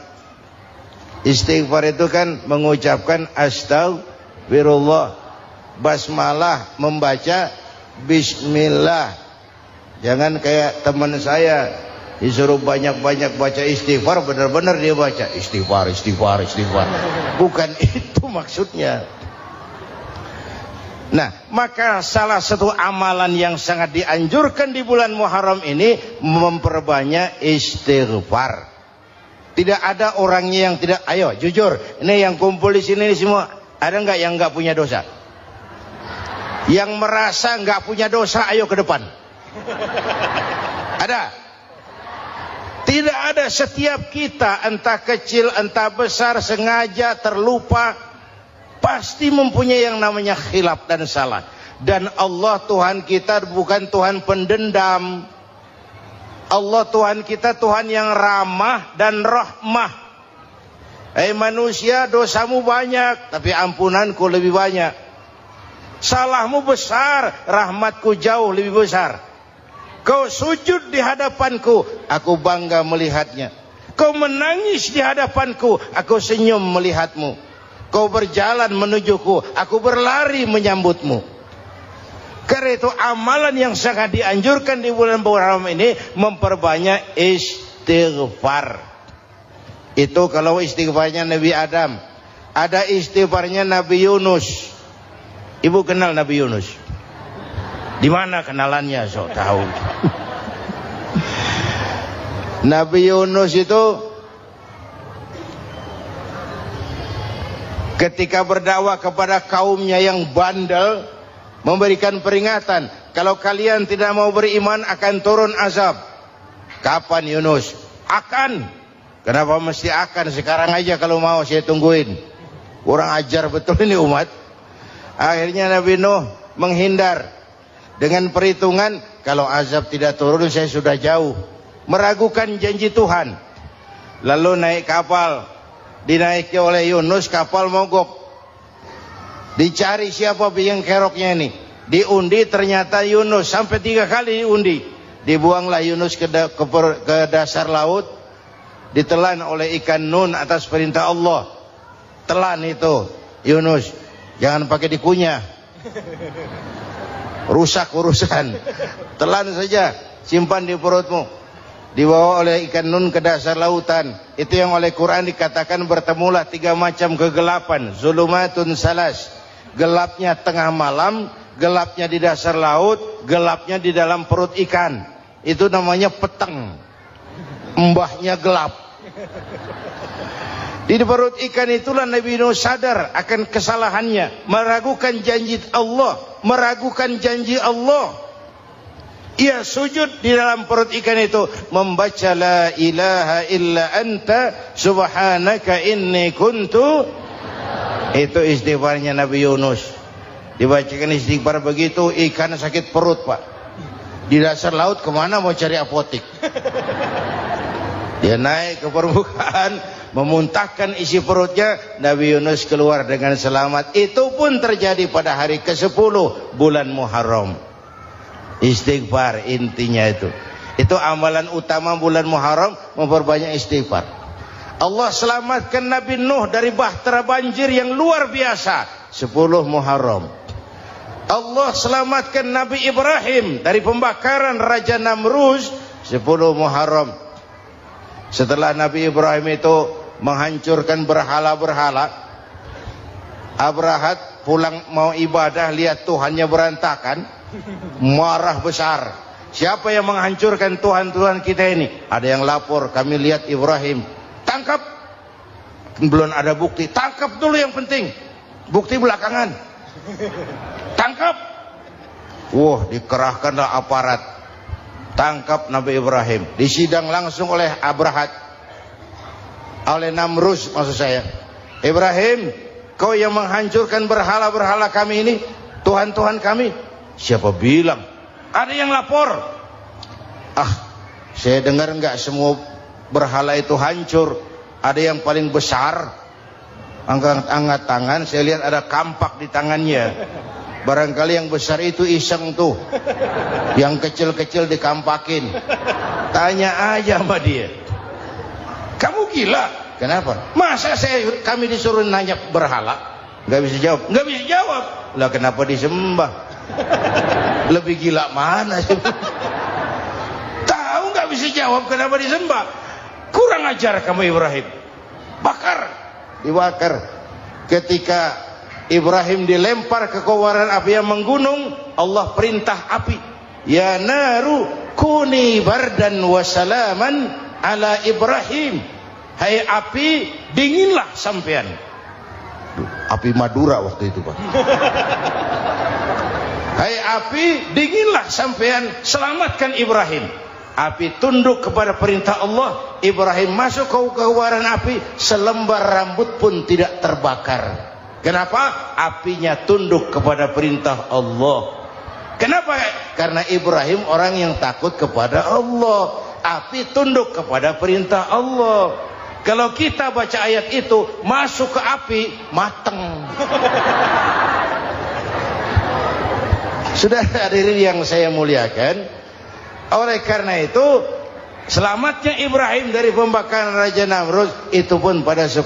Istighfar itu kan mengucapkan astagfirullah, basmalah, membaca bismillah. Jangan kayak teman saya disuruh banyak-banyak baca istighfar, benar-benar dia baca istighfar, istighfar, istighfar. Bukan itu maksudnya. Nah, maka salah satu amalan yang sangat dianjurkan di bulan Muharram ini memperbanyak istighfar. Tidak ada orangnya yang tidak. Ayo jujur, ini yang kumpul di sini semua, ada nggak yang nggak punya dosa? Yang merasa nggak punya dosa, ayo ke depan. Ada? Tidak ada. Setiap kita, entah kecil entah besar, sengaja terlupa, pasti mempunyai yang namanya khilaf dan salah. Dan Allah Tuhan kita bukan Tuhan pendendam. Allah Tuhan kita Tuhan yang ramah dan rahmah. manusia, dosamu banyak, tapi ampunanku lebih banyak. Salahmu besar, rahmatku jauh lebih besar. Kau sujud di hadapanku, aku bangga melihatnya. Kau menangis di hadapanku, aku senyum melihatmu. Kau berjalan menujuku, aku berlari menyambutmu. Karena itu amalan yang sangat dianjurkan di bulan Muharram ini memperbanyak istighfar. Itu kalau istighfarnya Nabi Adam. Ada istighfarnya Nabi Yunus. Ibu kenal Nabi Yunus? Di mana kenalannya? So tahu. Nabi Yunus itu ketika berdakwah kepada kaumnya yang bandel, memberikan peringatan, kalau kalian tidak mau beriman akan turun azab. Kapan Yunus? Akan. Kenapa mesti akan? Sekarang aja kalau mau saya tungguin. Kurang ajar betul ini umat. Akhirnya Nabi Nuh menghindar dengan perhitungan, kalau azab tidak turun saya sudah jauh. Meragukan janji Tuhan. Lalu naik kapal, dinaiki oleh Yunus, kapal mogok. Dicari siapa biang keroknya ini. Diundi ternyata Yunus, sampai 3 kali diundi. Dibuanglah Yunus ke dasar laut. Ditelan oleh ikan Nun atas perintah Allah. Telan itu Yunus, jangan pakai dikunyah, rusak urusan. Telan saja, simpan di perutmu. Dibawa oleh ikan Nun ke dasar lautan. Itu yang oleh Quran dikatakan bertemulah 3 macam kegelapan. Zulumatun salas, gelapnya tengah malam, gelapnya di dasar laut, gelapnya di dalam perut ikan. Itu namanya peteng. Mbahnya gelap. Di perut ikan itulah Nabi Nuh sadar akan kesalahannya, meragukan janji Allah, meragukan janji Allah. Ia sujud di dalam perut ikan itu, membaca la ilaha illa anta subhanaka inni kuntu. Itu istighfarnya Nabi Yunus. Dibacakan istighfar begitu, ikan sakit perut, Pak. Di dasar laut kemana mau cari apotik? Dia naik ke permukaan, memuntahkan isi perutnya. Nabi Yunus keluar dengan selamat. Itu pun terjadi pada hari ke-10 bulan Muharram. Istighfar intinya itu. Itu amalan utama bulan Muharram, memperbanyak istighfar. Allah selamatkan Nabi Nuh dari bahtera banjir yang luar biasa 10 Muharram. Allah selamatkan Nabi Ibrahim dari pembakaran Raja Namruz 10 Muharram. Setelah Nabi Ibrahim itu menghancurkan berhala-berhala, Abrahat pulang mau ibadah, lihat Tuhannya berantakan, marah besar. Siapa yang menghancurkan Tuhan-Tuhan kita ini? Ada yang lapor, kami lihat Ibrahim. Tangkap. Belum ada bukti, tangkap dulu yang penting. Bukti belakangan. Tangkap. Wah, dikerahkanlah aparat. Tangkap Nabi Ibrahim, disidang langsung oleh Abrahat, oleh Namruz maksud saya. Ibrahim, kau yang menghancurkan berhala-berhala kami ini, Tuhan-Tuhan kami. Siapa bilang? Ada yang lapor. Saya dengar enggak semua berhala itu hancur. Ada yang paling besar, angkat tangan, saya lihat ada kampak di tangannya. Barangkali yang besar itu iseng tuh, yang kecil-kecil dikampakin. Tanya aja sama dia, kamu gila? Kenapa? Masa kami disuruh nanya berhala? Nggak bisa jawab. Nggak bisa jawab. Lah kenapa disembah? Lebih gila mana sih? Tahu nggak bisa jawab kenapa disembah? Kurang ajar kamu Ibrahim. Bakar, dibakar. Ketika Ibrahim dilempar ke kobaran api yang menggunung, Allah perintah api, ya naru kuni bardan wa salaman ala Ibrahim. Hai api, dinginlah sampean. Api Madura waktu itu, Pak. Hai api, dinginlah sampean, selamatkan Ibrahim. Api tunduk kepada perintah Allah. Ibrahim masuk ke kobaran api, selembar rambut pun tidak terbakar. Kenapa? Apinya tunduk kepada perintah Allah. Kenapa? Karena Ibrahim orang yang takut kepada Allah. Api tunduk kepada perintah Allah. Kalau kita baca ayat itu masuk ke api, mateng. Sudah hadirin yang saya muliakan, oleh karena itu selamatnya Ibrahim dari pembakaran Raja Namrud itu pun pada 10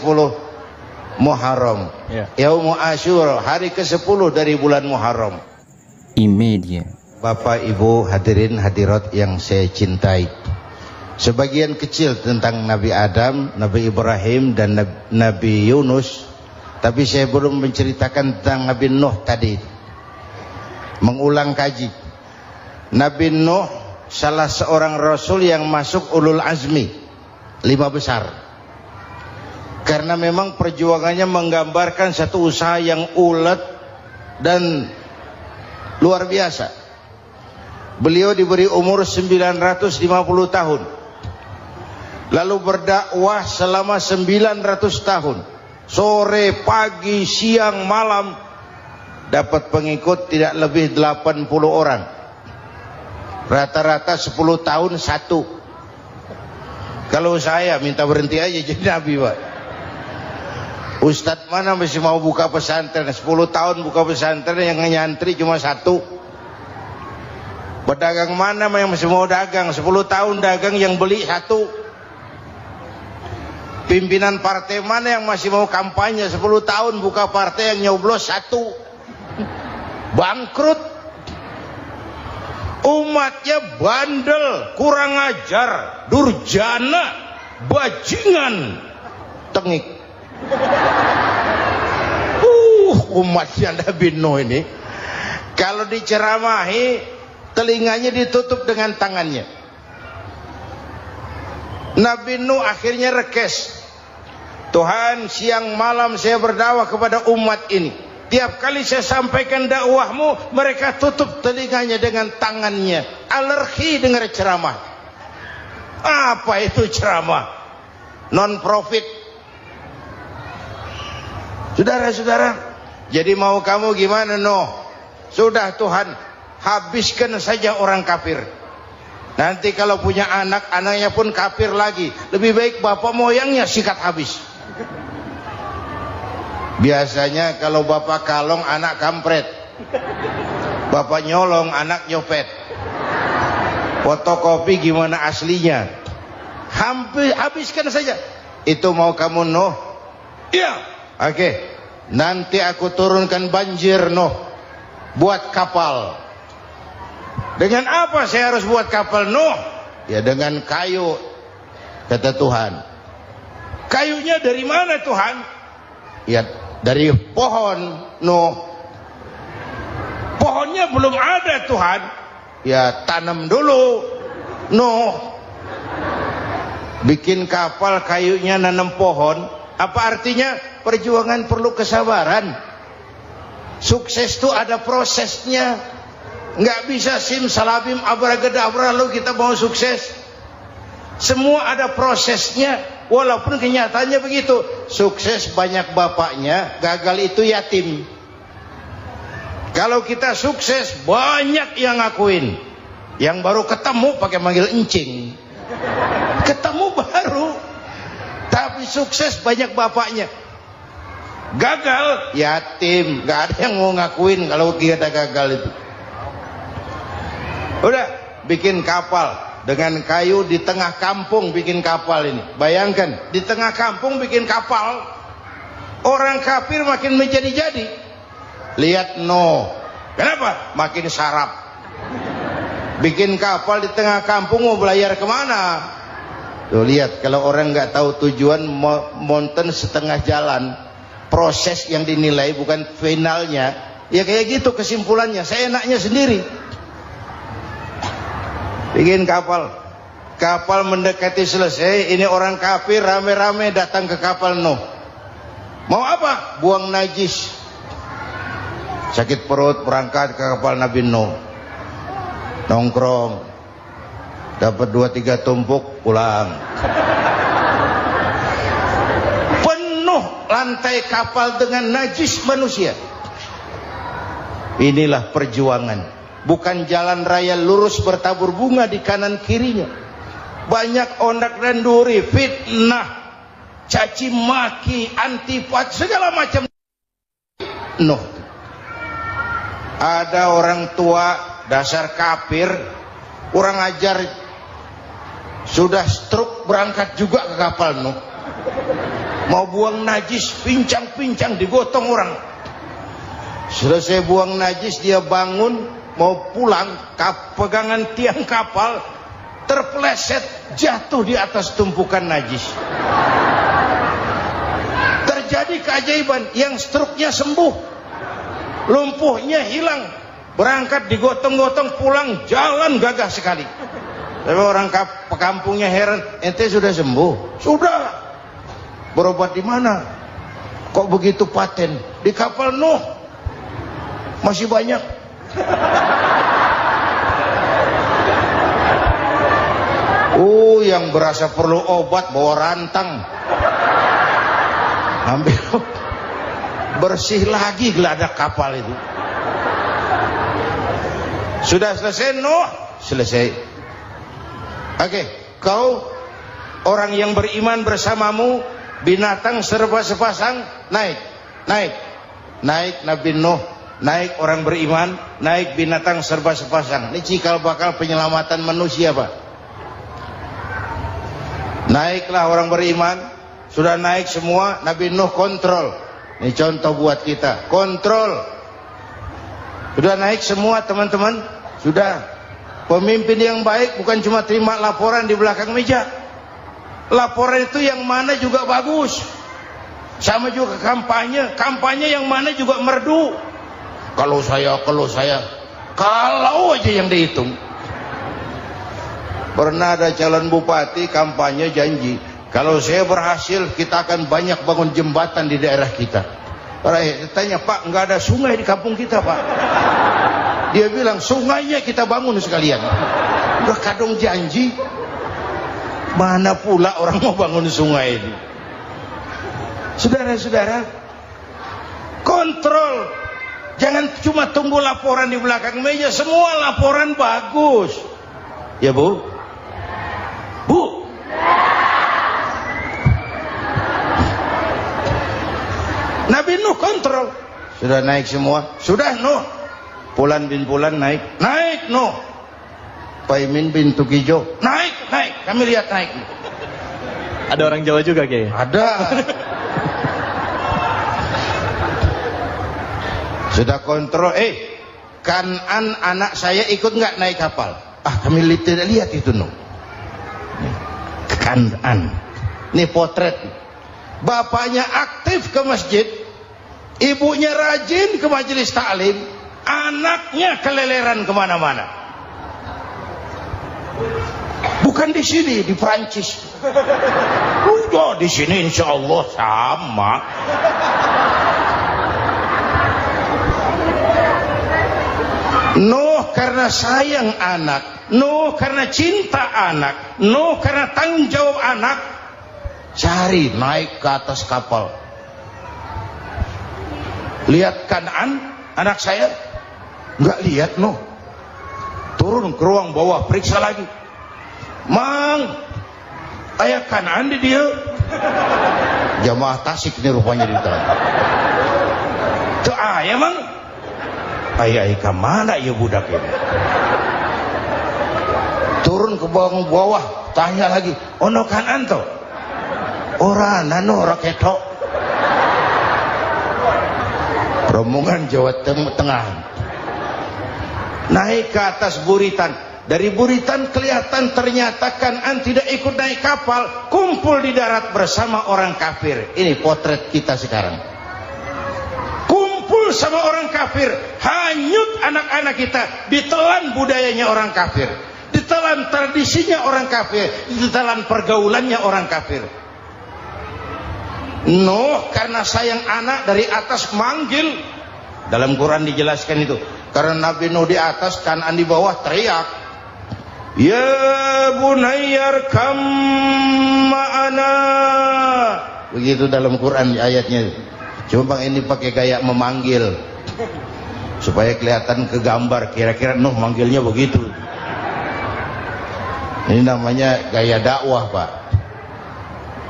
Muharram, Yaumul Asyura, hari ke-10 dari bulan Muharram. Imedia. Bapak Ibu hadirin hadirat yang saya cintai, sebagian kecil tentang Nabi Adam, Nabi Ibrahim dan Nabi Yunus, tapi saya belum menceritakan tentang Nabi Nuh tadi. Mengulang kaji. Nabi Nuh salah seorang rasul yang masuk ulul azmi 5 besar. Karena memang perjuangannya menggambarkan satu usaha yang ulet dan luar biasa. Beliau diberi umur 950 tahun. Lalu berdakwah selama 900 tahun. Sore, pagi, siang, malam. Dapat pengikut tidak lebih 80 orang. Rata-rata 10 tahun satu. Kalau saya minta berhenti aja jadi nabi, Pak. Ustadz mana masih mau buka pesantren? 10 tahun buka pesantren, yang nyantri cuma satu. Pedagang mana yang masih mau dagang? 10 tahun dagang, yang beli satu. Pimpinan partai mana yang masih mau kampanye? 10 tahun buka partai, yang nyoblos satu. Bangkrut. Umatnya bandel, kurang ajar, durjana, bajingan, tengik. Umatnya Nabi Nuh ini kalau diceramahi telinganya ditutup dengan tangannya. Nabi Nuh akhirnya rekes. Tuhan, siang malam saya berdakwah kepada umat ini. Tiap kali saya sampaikan dakwahmu, mereka tutup telinganya dengan tangannya. Alergi dengar ceramah. Apa itu ceramah? Non-profit. Saudara-saudara, jadi mau kamu gimana, Nuh? Sudah Tuhan, habiskan saja orang kafir. Nanti kalau punya anak, anaknya pun kafir lagi. Lebih baik bapak moyangnya sikat habis. Biasanya kalau bapak kalong, anak kampret. Bapak nyolong, anak nyopet. Fotokopi gimana aslinya? Hampir habiskan saja. Itu mau kamu, Nuh? Iya. Oke. Nanti aku turunkan banjir, Nuh. Buat kapal. Dengan apa saya harus buat kapal, Nuh? Ya dengan kayu, kata Tuhan. Kayunya dari mana, Tuhan? Ya dari pohon, Nuh. Pohonnya belum ada, Tuhan. Ya tanam dulu, Nuh. Bikin kapal, kayunya nanam pohon. Apa artinya? Perjuangan perlu kesabaran. Sukses itu ada prosesnya. Nggak bisa simsalabim abracadabra lalu kita mau sukses. Semua ada prosesnya. Walaupun kenyataannya begitu. Sukses banyak bapaknya, gagal itu yatim. Kalau kita sukses banyak yang ngakuin. Yang baru ketemu pakai manggil encing. Ketemu baru. Tapi sukses banyak bapaknya. Gagal yatim, nggak ada yang mau ngakuin kalau kita gagal itu. Udah bikin kapal dengan kayu di tengah kampung, bikin kapal ini. Bayangkan di tengah kampung bikin kapal, orang kafir makin menjadi-jadi. Lihat Nuh, kenapa? Makin sarap. Bikin kapal di tengah kampung, mau belayar kemana? Tuh lihat, kalau orang nggak tahu tujuan, mountain setengah jalan. Proses yang dinilai bukan finalnya. Ya kayak gitu kesimpulannya. Saya enaknya sendiri. Bikin kapal. Kapal mendekati selesai. Ini orang kafir rame-rame datang ke kapal Nuh. Mau apa? Buang najis. Sakit perut berangkat ke kapal Nabi Nuh. Nongkrong. Dapat 2-3 tumpuk pulang. Lantai kapal dengan najis manusia. Inilah perjuangan. Bukan jalan raya lurus bertabur bunga di kanan kirinya. Banyak ondak dan duri, fitnah. caci maki, antipat, segala macam. Nuh. Ada orang tua dasar kafir, kurang ajar, sudah stroke berangkat juga ke kapal Nuh. Mau buang najis, pincang-pincang digotong orang. Selesai buang najis, dia bangun mau pulang, pegangan tiang kapal terpeleset, jatuh di atas tumpukan najis. Terjadi keajaiban, yang stroke-nya sembuh, lumpuhnya hilang, berangkat digotong-gotong pulang, jalan gagah sekali. Tapi orang kampungnya heran, ente sudah sembuh? Sudah. Berobat di mana? Kok begitu paten? Di kapal Nuh. Masih banyak. Yang berasa perlu obat bawa rantang, ambil bersih lagi geladak kapal itu. Sudah selesai Nuh? Selesai. Oke, kau orang yang beriman bersamamu, binatang serba sepasang, naik Nabi Nuh, naik orang beriman, naik binatang serba sepasang. Ini cikal bakal penyelamatan manusia, Pak. Naiklah orang beriman, sudah naik semua, Nabi Nuh kontrol. Ini contoh buat kita, kontrol. Sudah naik semua teman-teman, sudah. Pemimpin yang baik bukan cuma terima laporan di belakang meja. Laporan itu yang mana juga bagus. Sama juga kampanye, kampanye yang mana juga merdu. Kalau aja yang dihitung. Pernah ada calon bupati kampanye janji, kalau saya berhasil kita akan banyak bangun jembatan di daerah kita. Rakyat tanya, Pak, nggak ada sungai di kampung kita, Pak. Dia bilang, sungainya kita bangun sekalian. Udah kadung janji, mana pula orang mau bangun sungai ini. Saudara-saudara, kontrol. Jangan cuma tunggu laporan di belakang meja, semua laporan bagus. Ya Bu? Bu? Nabi Nuh kontrol. Sudah naik semua? Sudah Nuh. Pulan bin Pulan naik. Naik Nuh. Paimin bin Tukijo. Naik. Kami lihat naik. Ada orang Jawa juga, Kiai? Ada. Sudah kontrol. Kanan anak saya ikut nggak naik kapal? Kami tidak lihat itu Nuh. Kanan. Ini potret. Bapaknya aktif ke masjid, ibunya rajin ke majelis taklim, anaknya keleleran kemana-mana. Bukan di sini, di Prancis. Udah di sini insya Allah sama. Nuh karena sayang anak, Nuh karena cinta anak, Nuh karena tanggung jawab anak, cari naik ke atas kapal. Lihat Kanaan, anak saya, nggak lihat Nuh. Turun ke ruang bawah, periksa lagi. Mang, ayah Kanaan di dia. Jamaah Tasik ini rupanya di dalam. Tuh ayah Mang. Ayah ke mana ya budak ini? Turun ke bawah, tanya lagi. Ono Kanaan toh? Ora nano raketo. Rombongan Jawa Tengah naik ke atas buritan. Dari buritan kelihatan ternyata Kanaan tidak ikut naik kapal, kumpul di darat bersama orang kafir. Ini potret kita sekarang. Kumpul sama orang kafir, hanyut anak-anak kita, ditelan budayanya orang kafir, ditelan tradisinya orang kafir, ditelan pergaulannya orang kafir. Nuh karena sayang anak dari atas manggil. Dalam Quran dijelaskan itu. Karena Nabi Nuh di atas, Kanaan di bawah, teriak, ya bunayyarkam ma'ana. Begitu dalam Quran ayatnya. Cuma Bang ini pakai gaya memanggil supaya kelihatan ke gambar, kira-kira Nuh manggilnya begitu. Ini namanya gaya dakwah, Pak.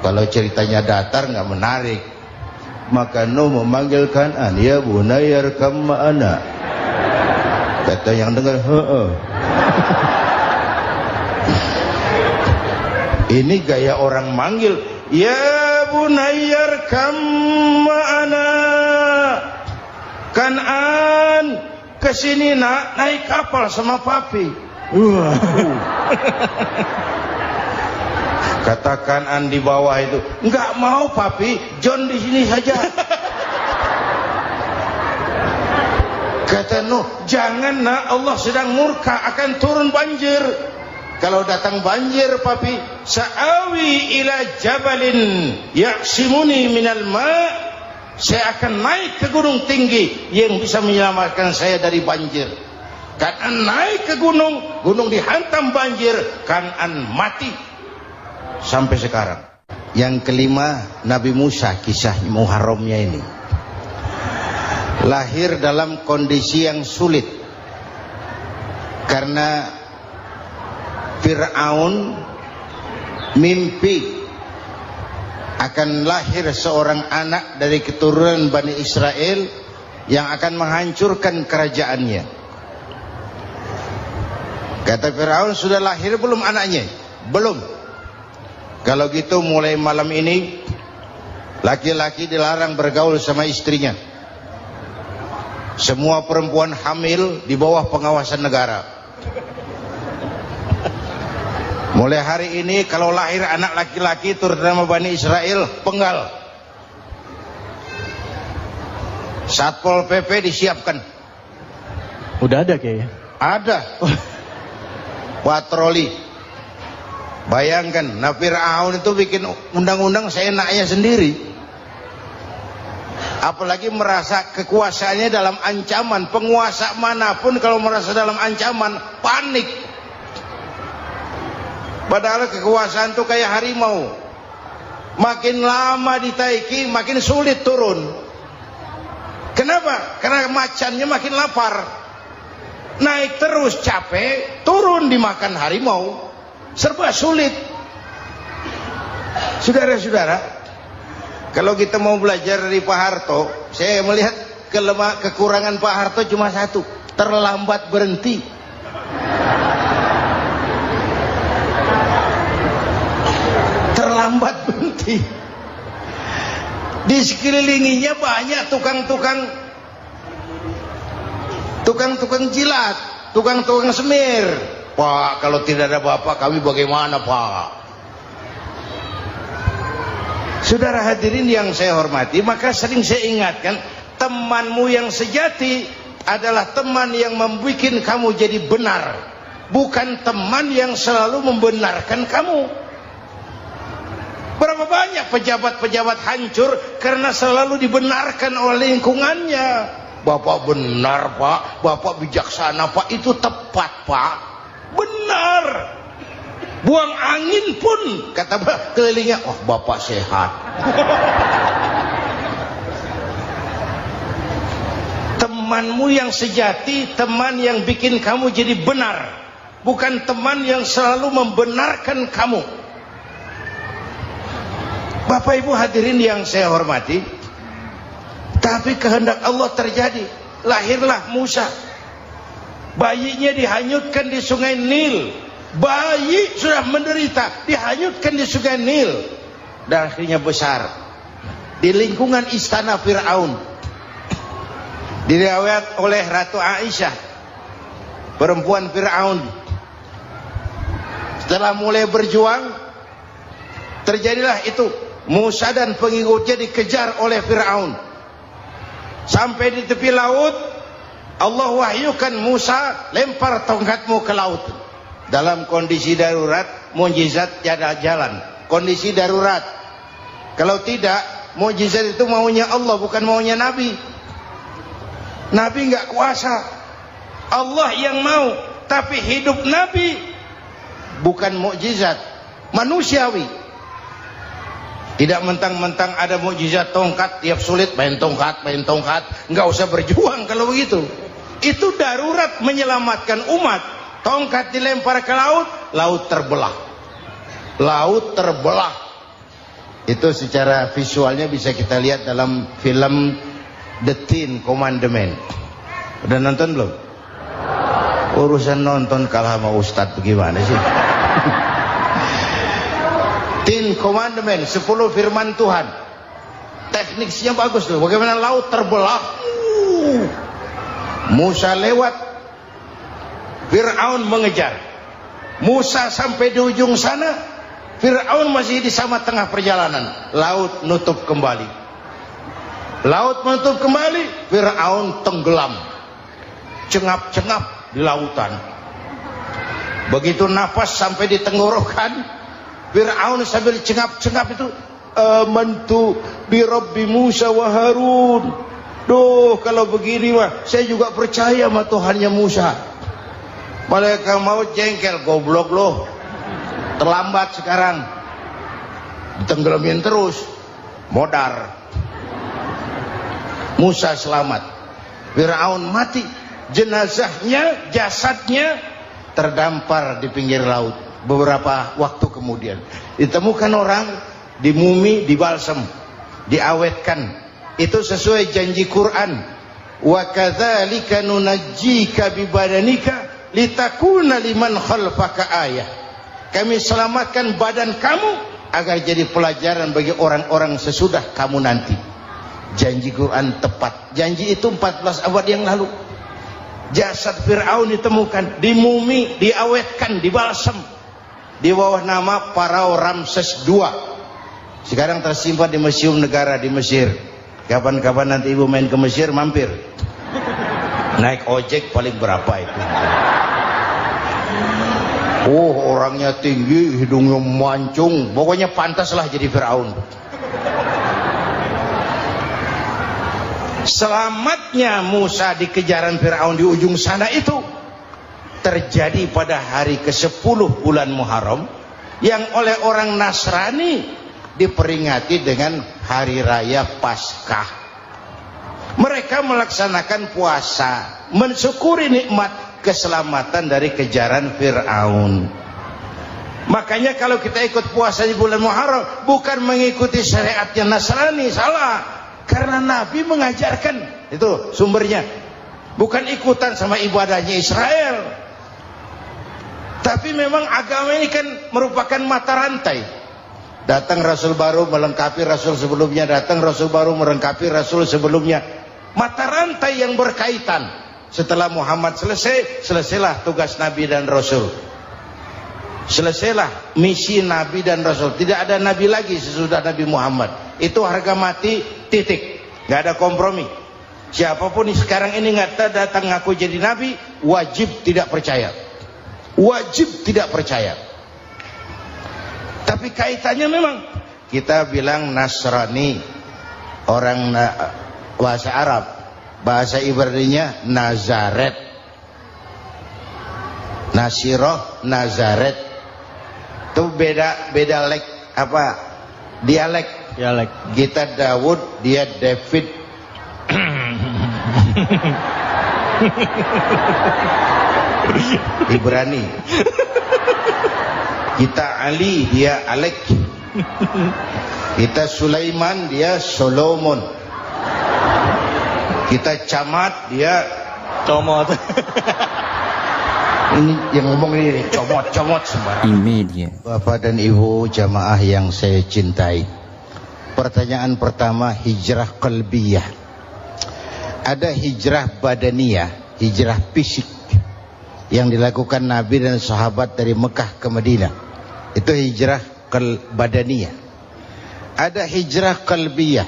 Kalau ceritanya datar nggak menarik. Maka Nuh memanggil Kan'an, ya bunayya arkam ma'ana. Kata yang dengar, heeh. Ini gaya orang manggil, ya bunayya arkam ma'ana. Kan'an, kesini nak, naik kapal sama papi. Katakan di bawah itu, enggak mau papi, John di sini saja. Kata Nuh, jangan nak, Allah sedang murka, akan turun banjir. Kalau datang banjir papi, sa'awi ila jabalin ya'simuni minal ma', saya akan naik ke gunung tinggi yang bisa menyelamatkan saya dari banjir. Kan'an naik ke gunung, gunung dihantam banjir, Kan'an mati. Sampai sekarang. Yang kelima, Nabi Musa, kisah Muharramnya ini lahir dalam kondisi yang sulit karena Fir'aun mimpi akan lahir seorang anak dari keturunan Bani Israel yang akan menghancurkan kerajaannya. Kata Fir'aun, sudah lahir belum anaknya? Belum. Kalau gitu mulai malam ini laki-laki dilarang bergaul sama istrinya. Semua perempuan hamil di bawah pengawasan negara. Mulai hari ini kalau lahir anak laki-laki terutama Bani Israel, penggal. Satpol PP disiapkan. Udah ada kayaknya. Ada. Patroli. Bayangkan, nah Fir'aun itu bikin undang-undang seenaknya sendiri. Apalagi merasa kekuasaannya dalam ancaman. Penguasa manapun kalau merasa dalam ancaman, panik. Padahal kekuasaan itu kayak harimau. Makin lama ditaiki, makin sulit turun. Kenapa? Karena macannya makin lapar. Naik terus capek, turun dimakan harimau. Serba sulit. Saudara-saudara, kalau kita mau belajar dari Pak Harto, saya melihat kekurangan Pak Harto cuma satu, terlambat berhenti. Terlambat berhenti. Di sekelilinginya banyak tukang-tukang jilat, tukang-tukang semir. Pak, kalau tidak ada bapak kami bagaimana Pak? Saudara hadirin yang saya hormati, maka sering saya ingatkan, temanmu yang sejati adalah teman yang membuat kamu jadi benar, bukan teman yang selalu membenarkan kamu. Berapa banyak pejabat-pejabat hancur karena selalu dibenarkan oleh lingkungannya. Bapak benar Pak, Bapak bijaksana Pak, itu tepat Pak. Benar. Buang angin pun kata kelilingnya, oh Bapak sehat. Temanmu yang sejati, teman yang bikin kamu jadi benar, bukan teman yang selalu membenarkan kamu. Bapak Ibu hadirin yang saya hormati, tapi kehendak Allah terjadi. Lahirlah Musa. Bayinya dihanyutkan di sungai Nil. Bayi sudah menderita, dihanyutkan di sungai Nil. Dan akhirnya besar di lingkungan istana Fir'aun. Diriwayat oleh Ratu Aisyah, perempuan Fir'aun. Setelah mulai berjuang, terjadilah itu. Musa dan pengikutnya dikejar oleh Fir'aun. Sampai di tepi laut, Allah wahyukan Musa, lempar tongkatmu ke laut. Dalam kondisi darurat, mukjizat tiada jalan. Kondisi darurat. Kalau tidak, mukjizat itu maunya Allah, bukan maunya Nabi. Nabi nggak kuasa. Allah yang mau. Tapi hidup Nabi bukan mukjizat, manusiawi. Tidak mentang-mentang ada mukjizat tongkat, tiap sulit main tongkat. Nggak usah berjuang kalau begitu. Itu darurat menyelamatkan umat. Tongkat dilempar ke laut, laut terbelah. Laut terbelah. Itu secara visualnya bisa kita lihat dalam film The Ten Commandments. Udah nonton belum? Urusan nonton kalah sama Ustadz bagaimana sih? Ten Commandments, 10 firman Tuhan. Tekniknya bagus tuh. Bagaimana laut terbelah. Musa lewat, Fir'aun mengejar. Musa sampai di ujung sana, Fir'aun masih di sama tengah perjalanan. Laut nutup kembali. Laut menutup kembali, Fir'aun tenggelam. Cengap-cengap di lautan. Begitu nafas sampai di tenggorokan, Fir'aun sambil cengap-cengap itu, amantu bi Rabbi Musa wa Harun. Duh, kalau begini mah saya juga percaya sama Tuhannya Musa. Malaikat maut jengkel, goblok loh. Terlambat sekarang. Ditenggelamin terus. Modar. Musa selamat. Fir'aun mati. Jenazahnya, jasadnya terdampar di pinggir laut. Beberapa waktu kemudian ditemukan orang, dimumi, dibalsem, diawetkan. Itu sesuai janji Quran. Wa kadzalika nunajjika bi badanika litakuna liman khalfaka ayah. Kami selamatkan badan kamu agar jadi pelajaran bagi orang-orang sesudah kamu nanti. Janji Quran tepat. Janji itu 14 abad yang lalu. Jasad Fir'aun ditemukan, dimumi, diawetkan, dibalsem di bawah nama Pharao Ramses II. Sekarang tersimpan di Museum Negara di Mesir. Kapan-kapan nanti ibu main ke Mesir, mampir. Naik ojek paling berapa itu? Oh, orangnya tinggi, hidungnya mancung, pokoknya pantaslah jadi Fir'aun. Selamatnya Musa di kejaran Fir'aun di ujung sana itu terjadi pada hari ke-10 bulan Muharram, yang oleh orang Nasrani diperingati dengan hari raya Paskah. Mereka melaksanakan puasa, mensyukuri nikmat keselamatan dari kejaran Fir'aun. Makanya kalau kita ikut puasa di bulan Muharram, bukan mengikuti syariatnya Nasrani, salah. Karena Nabi mengajarkan, itu sumbernya. Bukan ikutan sama ibadahnya Israel. Tapi memang agama ini kan merupakan mata rantai. Datang Rasul baru melengkapi Rasul sebelumnya, datang Rasul baru melengkapi Rasul sebelumnya. Mata rantai yang berkaitan. Setelah Muhammad selesai, selesailah tugas Nabi dan Rasul. Selesailah misi Nabi dan Rasul. Tidak ada Nabi lagi sesudah Nabi Muhammad. Itu harga mati, titik. Gak ada kompromi. Siapapun sekarang ini nggak datang ngaku jadi Nabi, wajib tidak percaya. Wajib tidak percaya. Tapi kaitannya memang, kita bilang Nasrani, orang bahasa Arab, bahasa Ibraninya Nazaret, Nasiroh, Nazaret. Itu beda dialek. Kita Daud, dia David. Ibrani. Kita Ali, dia Alek. Kita Sulaiman, dia Solomon. Kita Camat, dia Comot. Ini yang ngomong ini comot sembarang. Bapak dan Ibu jamaah yang saya cintai, pertanyaan pertama, hijrah qalbiyah. Ada hijrah badaniyah, hijrah fisik yang dilakukan Nabi dan sahabat dari Mekah ke Madinah. Itu hijrah badaniyah. Ada hijrah qalbiyah,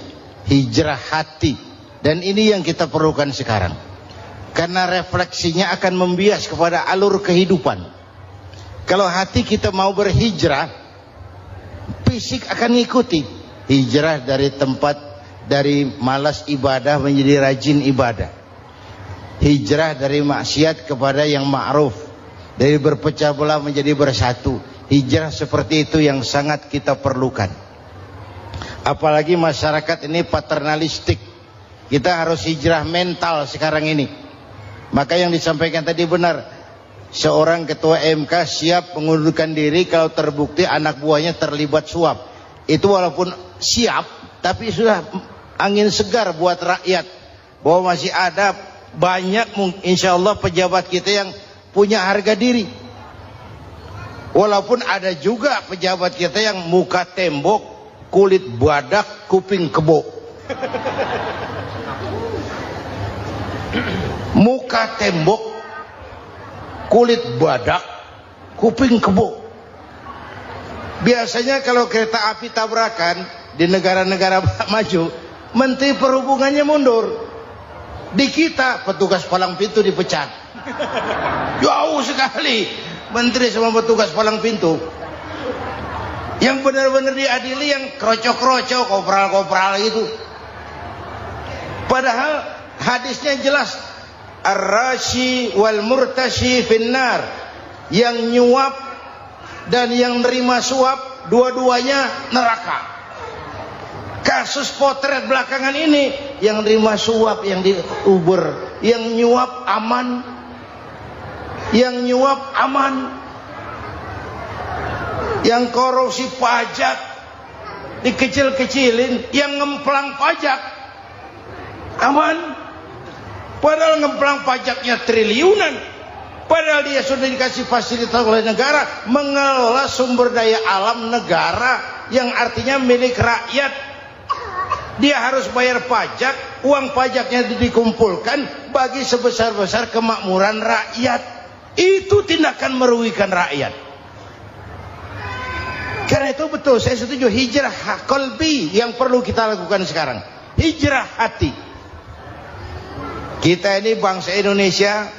hijrah hati. Dan ini yang kita perlukan sekarang. Karena refleksinya akan membias kepada alur kehidupan. Kalau hati kita mau berhijrah, fisik akan ngikuti. Hijrah dari tempat, dari malas ibadah menjadi rajin ibadah. Hijrah dari maksiat kepada yang ma'ruf, dari berpecah belah menjadi bersatu. Hijrah seperti itu yang sangat kita perlukan. Apalagi masyarakat ini paternalistik. Kita harus hijrah mental sekarang ini. Maka yang disampaikan tadi benar. Seorang ketua MK siap mengundurkan diri kalau terbukti anak buahnya terlibat suap. itu walaupun siap, tapi sudah angin segar buat rakyat, bahwa masih ada banyak insya Allah pejabat kita yang punya harga diri. Walaupun ada juga pejabat kita yang muka tembok, kulit badak, kuping kebo. Muka tembok, kulit badak, kuping kebo. Biasanya kalau kereta api tabrakan di negara-negara maju, Menteri Perhubungannya mundur. Di kita petugas palang pintu dipecat. Jauh sekali menteri sama petugas palang pintu. Yang benar-benar diadili yang krocok-krocok, kopral-kopral gitu. Padahal hadisnya jelas, ar-rashi wal murtashi finnar, yang nyuap dan yang nerima suap dua-duanya neraka. Kasus potret belakangan ini, yang nerima suap, yang diuber, yang nyuap aman, yang nyuap aman, yang korupsi pajak dikecil-kecilin, yang ngemplang pajak aman, padahal ngemplang pajaknya triliunan. Padahal dia sudah dikasih fasilitas oleh negara mengelola sumber daya alam negara yang artinya milik rakyat. Dia harus bayar pajak, uang pajaknya dikumpulkan bagi sebesar-besar kemakmuran rakyat. Itu tindakan merugikan rakyat. Karena itu betul, saya setuju, hijrah qalbi yang perlu kita lakukan sekarang. Hijrah hati. Kita ini bangsa Indonesia,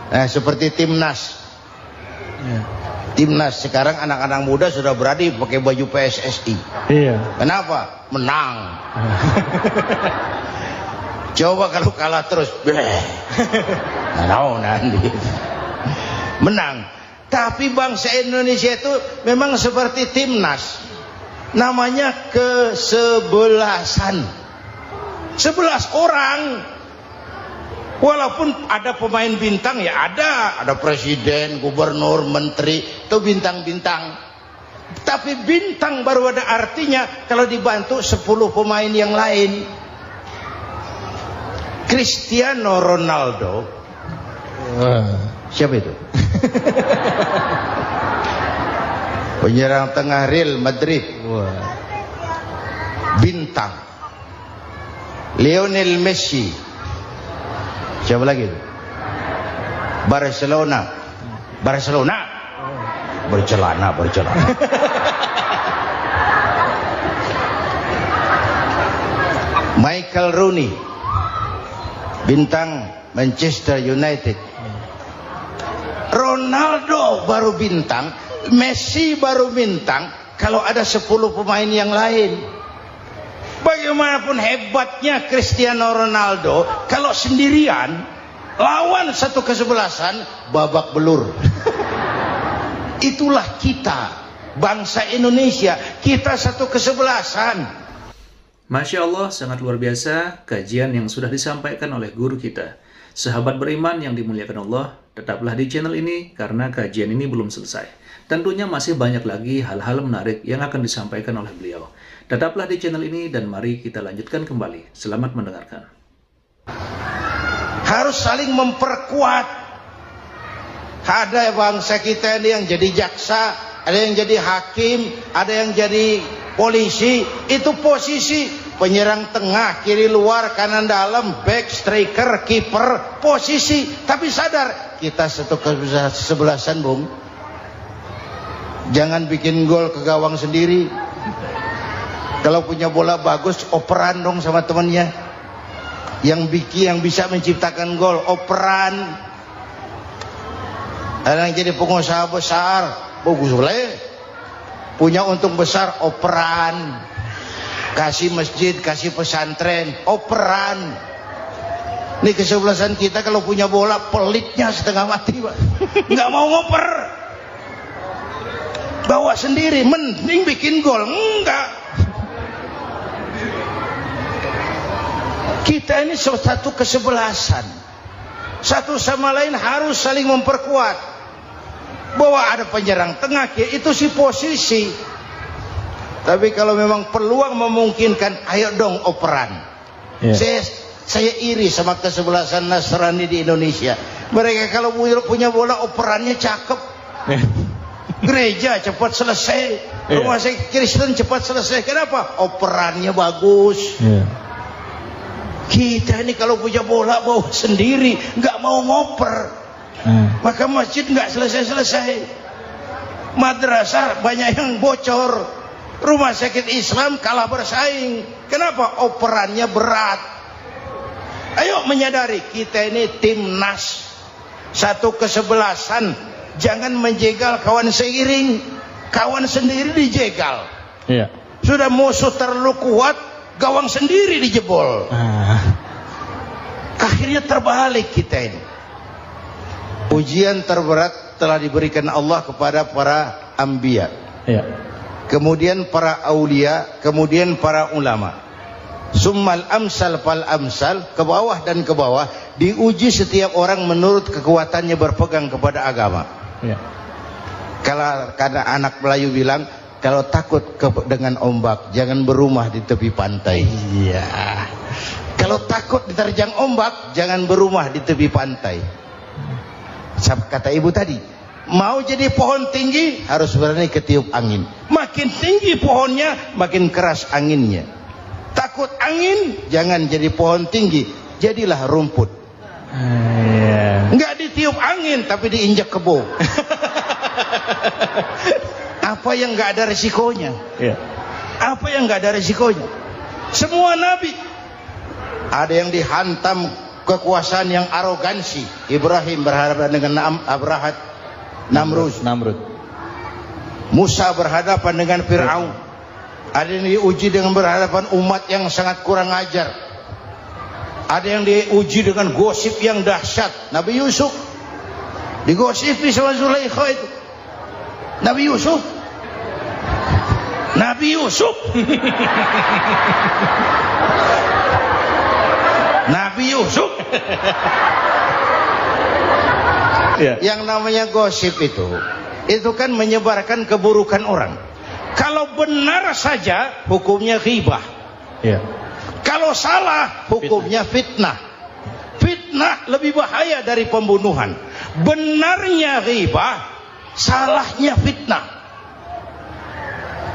nah, seperti timnas. Timnas sekarang anak-anak muda sudah berani pakai baju PSSI. Iya. Kenapa? Menang. Coba kalau kalah terus, nanti menang. Tapi bangsa Indonesia itu memang seperti timnas, namanya kesebelasan. 11 orang. Walaupun ada pemain bintang, ya ada presiden, gubernur, menteri, itu bintang-bintang. Tapi bintang baru ada artinya kalau dibantu 10 pemain yang lain. Cristiano Ronaldo, siapa itu? Penyerang tengah Real Madrid, bintang. Lionel Messi, siapa lagi itu? Barcelona, bercelana. Michael Rooney, bintang Manchester United. Ronaldo baru bintang, Messi baru bintang kalau ada 10 pemain yang lain. Bagaimanapun hebatnya Cristiano Ronaldo, kalau sendirian lawan satu kesebelasan, babak belur. Itulah kita, bangsa Indonesia, kita satu kesebelasan. Masya Allah, sangat luar biasa kajian yang sudah disampaikan oleh guru kita. Sahabat beriman yang dimuliakan Allah, tetaplah di channel ini karena kajian ini belum selesai. Tentunya masih banyak lagi hal-hal menarik yang akan disampaikan oleh beliau. Tetaplah di channel ini dan mari kita lanjutkan kembali. Selamat mendengarkan. Harus saling memperkuat. Ada bangsa kita ini yang jadi jaksa, ada yang jadi hakim, ada yang jadi polisi. Itu posisi penyerang tengah, kiri luar, kanan dalam, back, striker, kiper, posisi. Tapi sadar, kita satu kesebelasan, Bung. Jangan bikin gol ke gawang sendiri. Kalau punya bola bagus, operan dong sama temannya. Yang bisa menciptakan gol, operan. Ada yang jadi pengusaha besar, bagus boleh. Punya untung besar, operan. Kasih masjid, kasih pesantren, operan. Ini kesebelasan kita kalau punya bola, pelitnya setengah mati, Pak. Nggak mau ngoper. Bawa sendiri, mending bikin gol. Enggak. Kita ini satu kesebelasan. Satu sama lain harus saling memperkuat. Bahwa ada penyerang tengah, itu si posisi. Tapi kalau memang peluang memungkinkan, ayo dong operan. Saya iri sama kesebelasan Nasrani di Indonesia. Mereka kalau punya bola operannya cakep. Gereja cepat selesai, rumah sakit Kristen cepat selesai. Kenapa? Operannya bagus. Kita ini kalau punya bola bawa sendiri, nggak mau ngoper, maka masjid nggak selesai-selesai. Madrasah banyak yang bocor, rumah sakit Islam kalah bersaing. Kenapa? Operannya berat. Ayo menyadari kita ini timnas, satu kesebelasan. Jangan menjegal kawan seiring, kawan sendiri dijegal. Sudah musuh terlalu kuat, gawang sendiri dijebol. Akhirnya terbalik kita ini. Ujian terberat telah diberikan Allah kepada para anbiya, kemudian para aulia, kemudian para ulama. Summal amsal fal amsal, ke bawah dan ke bawah, diuji setiap orang menurut kekuatannya berpegang kepada agama. Kalau karena anak Melayu bilang, kalau takut dengan ombak, jangan berumah di tepi pantai. Kalau takut diterjang ombak, jangan berumah di tepi pantai. Kata ibu tadi, mau jadi pohon tinggi harus berani ketiup angin. Makin tinggi pohonnya, makin keras anginnya. Takut angin, jangan jadi pohon tinggi, jadilah rumput. Enggak ditiup angin tapi diinjak kebo. Apa yang enggak ada resikonya? Apa yang enggak ada resikonya? Semua nabi ada yang dihantam kekuasaan yang arogansi. Ibrahim berhadapan dengan Namrud. Musa berhadapan dengan Fir'aun. Ada yang diuji dengan berhadapan umat yang sangat kurang ajar. Ada yang diuji dengan gosip yang dahsyat. Nabi Yusuf digosipi sama Zulaikha itu. Nabi Yusuf Nabi Yusuf. Yang namanya gosip itu kan menyebarkan keburukan orang. Kalau benar saja hukumnya ghibah. Kalau salah hukumnya fitnah. Fitnah lebih bahaya dari pembunuhan. Benarnya ghibah, salahnya fitnah.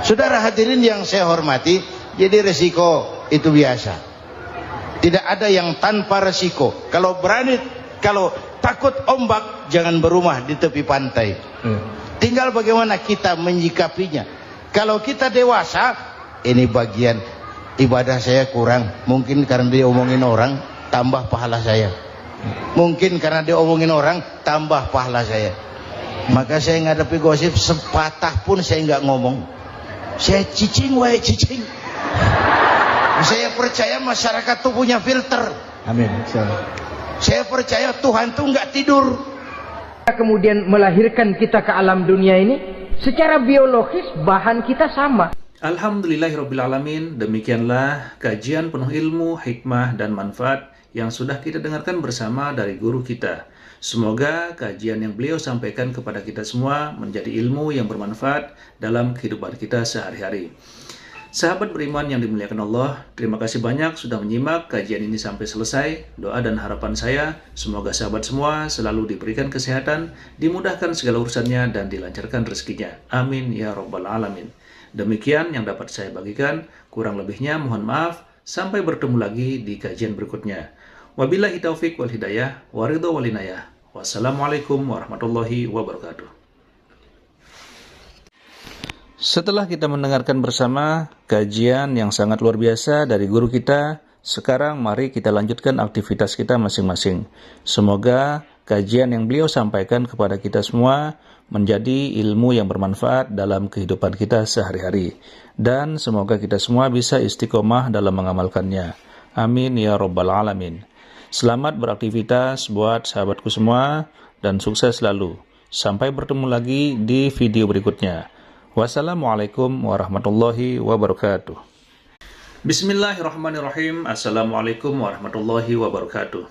Saudara hadirin yang saya hormati, jadi resiko itu biasa. Tidak ada yang tanpa resiko. Kalau takut ombak, jangan berumah di tepi pantai. Tinggal bagaimana kita menyikapinya. Kalau kita dewasa, ini bagian ibadah saya kurang. Mungkin karena diomongin orang, tambah pahala saya. Mungkin karena diomongin orang, tambah pahala saya. Maka saya ngadepi gosip sepatah pun saya nggak ngomong. Saya cicing. Saya percaya masyarakat tuh punya filter. Amin. Saya percaya Tuhan tuh nggak tidur. Kemudian melahirkan kita ke alam dunia ini, secara biologis bahan kita sama. Alhamdulillahirrabbilalamin. Demikianlah kajian penuh ilmu, hikmah, dan manfaat yang sudah kita dengarkan bersama dari guru kita. Semoga kajian yang beliau sampaikan kepada kita semua menjadi ilmu yang bermanfaat dalam kehidupan kita sehari-hari. Sahabat beriman yang dimuliakan Allah, terima kasih banyak sudah menyimak kajian ini sampai selesai. Doa dan harapan saya, semoga sahabat semua selalu diberikan kesehatan, dimudahkan segala urusannya, dan dilancarkan rezekinya. Amin ya rabbal alamin. Demikian yang dapat saya bagikan, kurang lebihnya mohon maaf. Sampai bertemu lagi di kajian berikutnya. Wabillahi taufiq wal hidayah, waridho wal inayah. Wassalamualaikum warahmatullahi wabarakatuh. Setelah kita mendengarkan bersama kajian yang sangat luar biasa dari guru kita, sekarang mari kita lanjutkan aktivitas kita masing-masing. Semoga kajian yang beliau sampaikan kepada kita semua menjadi ilmu yang bermanfaat dalam kehidupan kita sehari-hari. Dan semoga kita semua bisa istiqomah dalam mengamalkannya. Amin ya rabbal alamin. Selamat beraktivitas buat sahabatku semua dan sukses selalu. Sampai bertemu lagi di video berikutnya. Wassalamualaikum warahmatullahi wabarakatuh. Bismillahirrahmanirrahim. Assalamualaikum warahmatullahi wabarakatuh.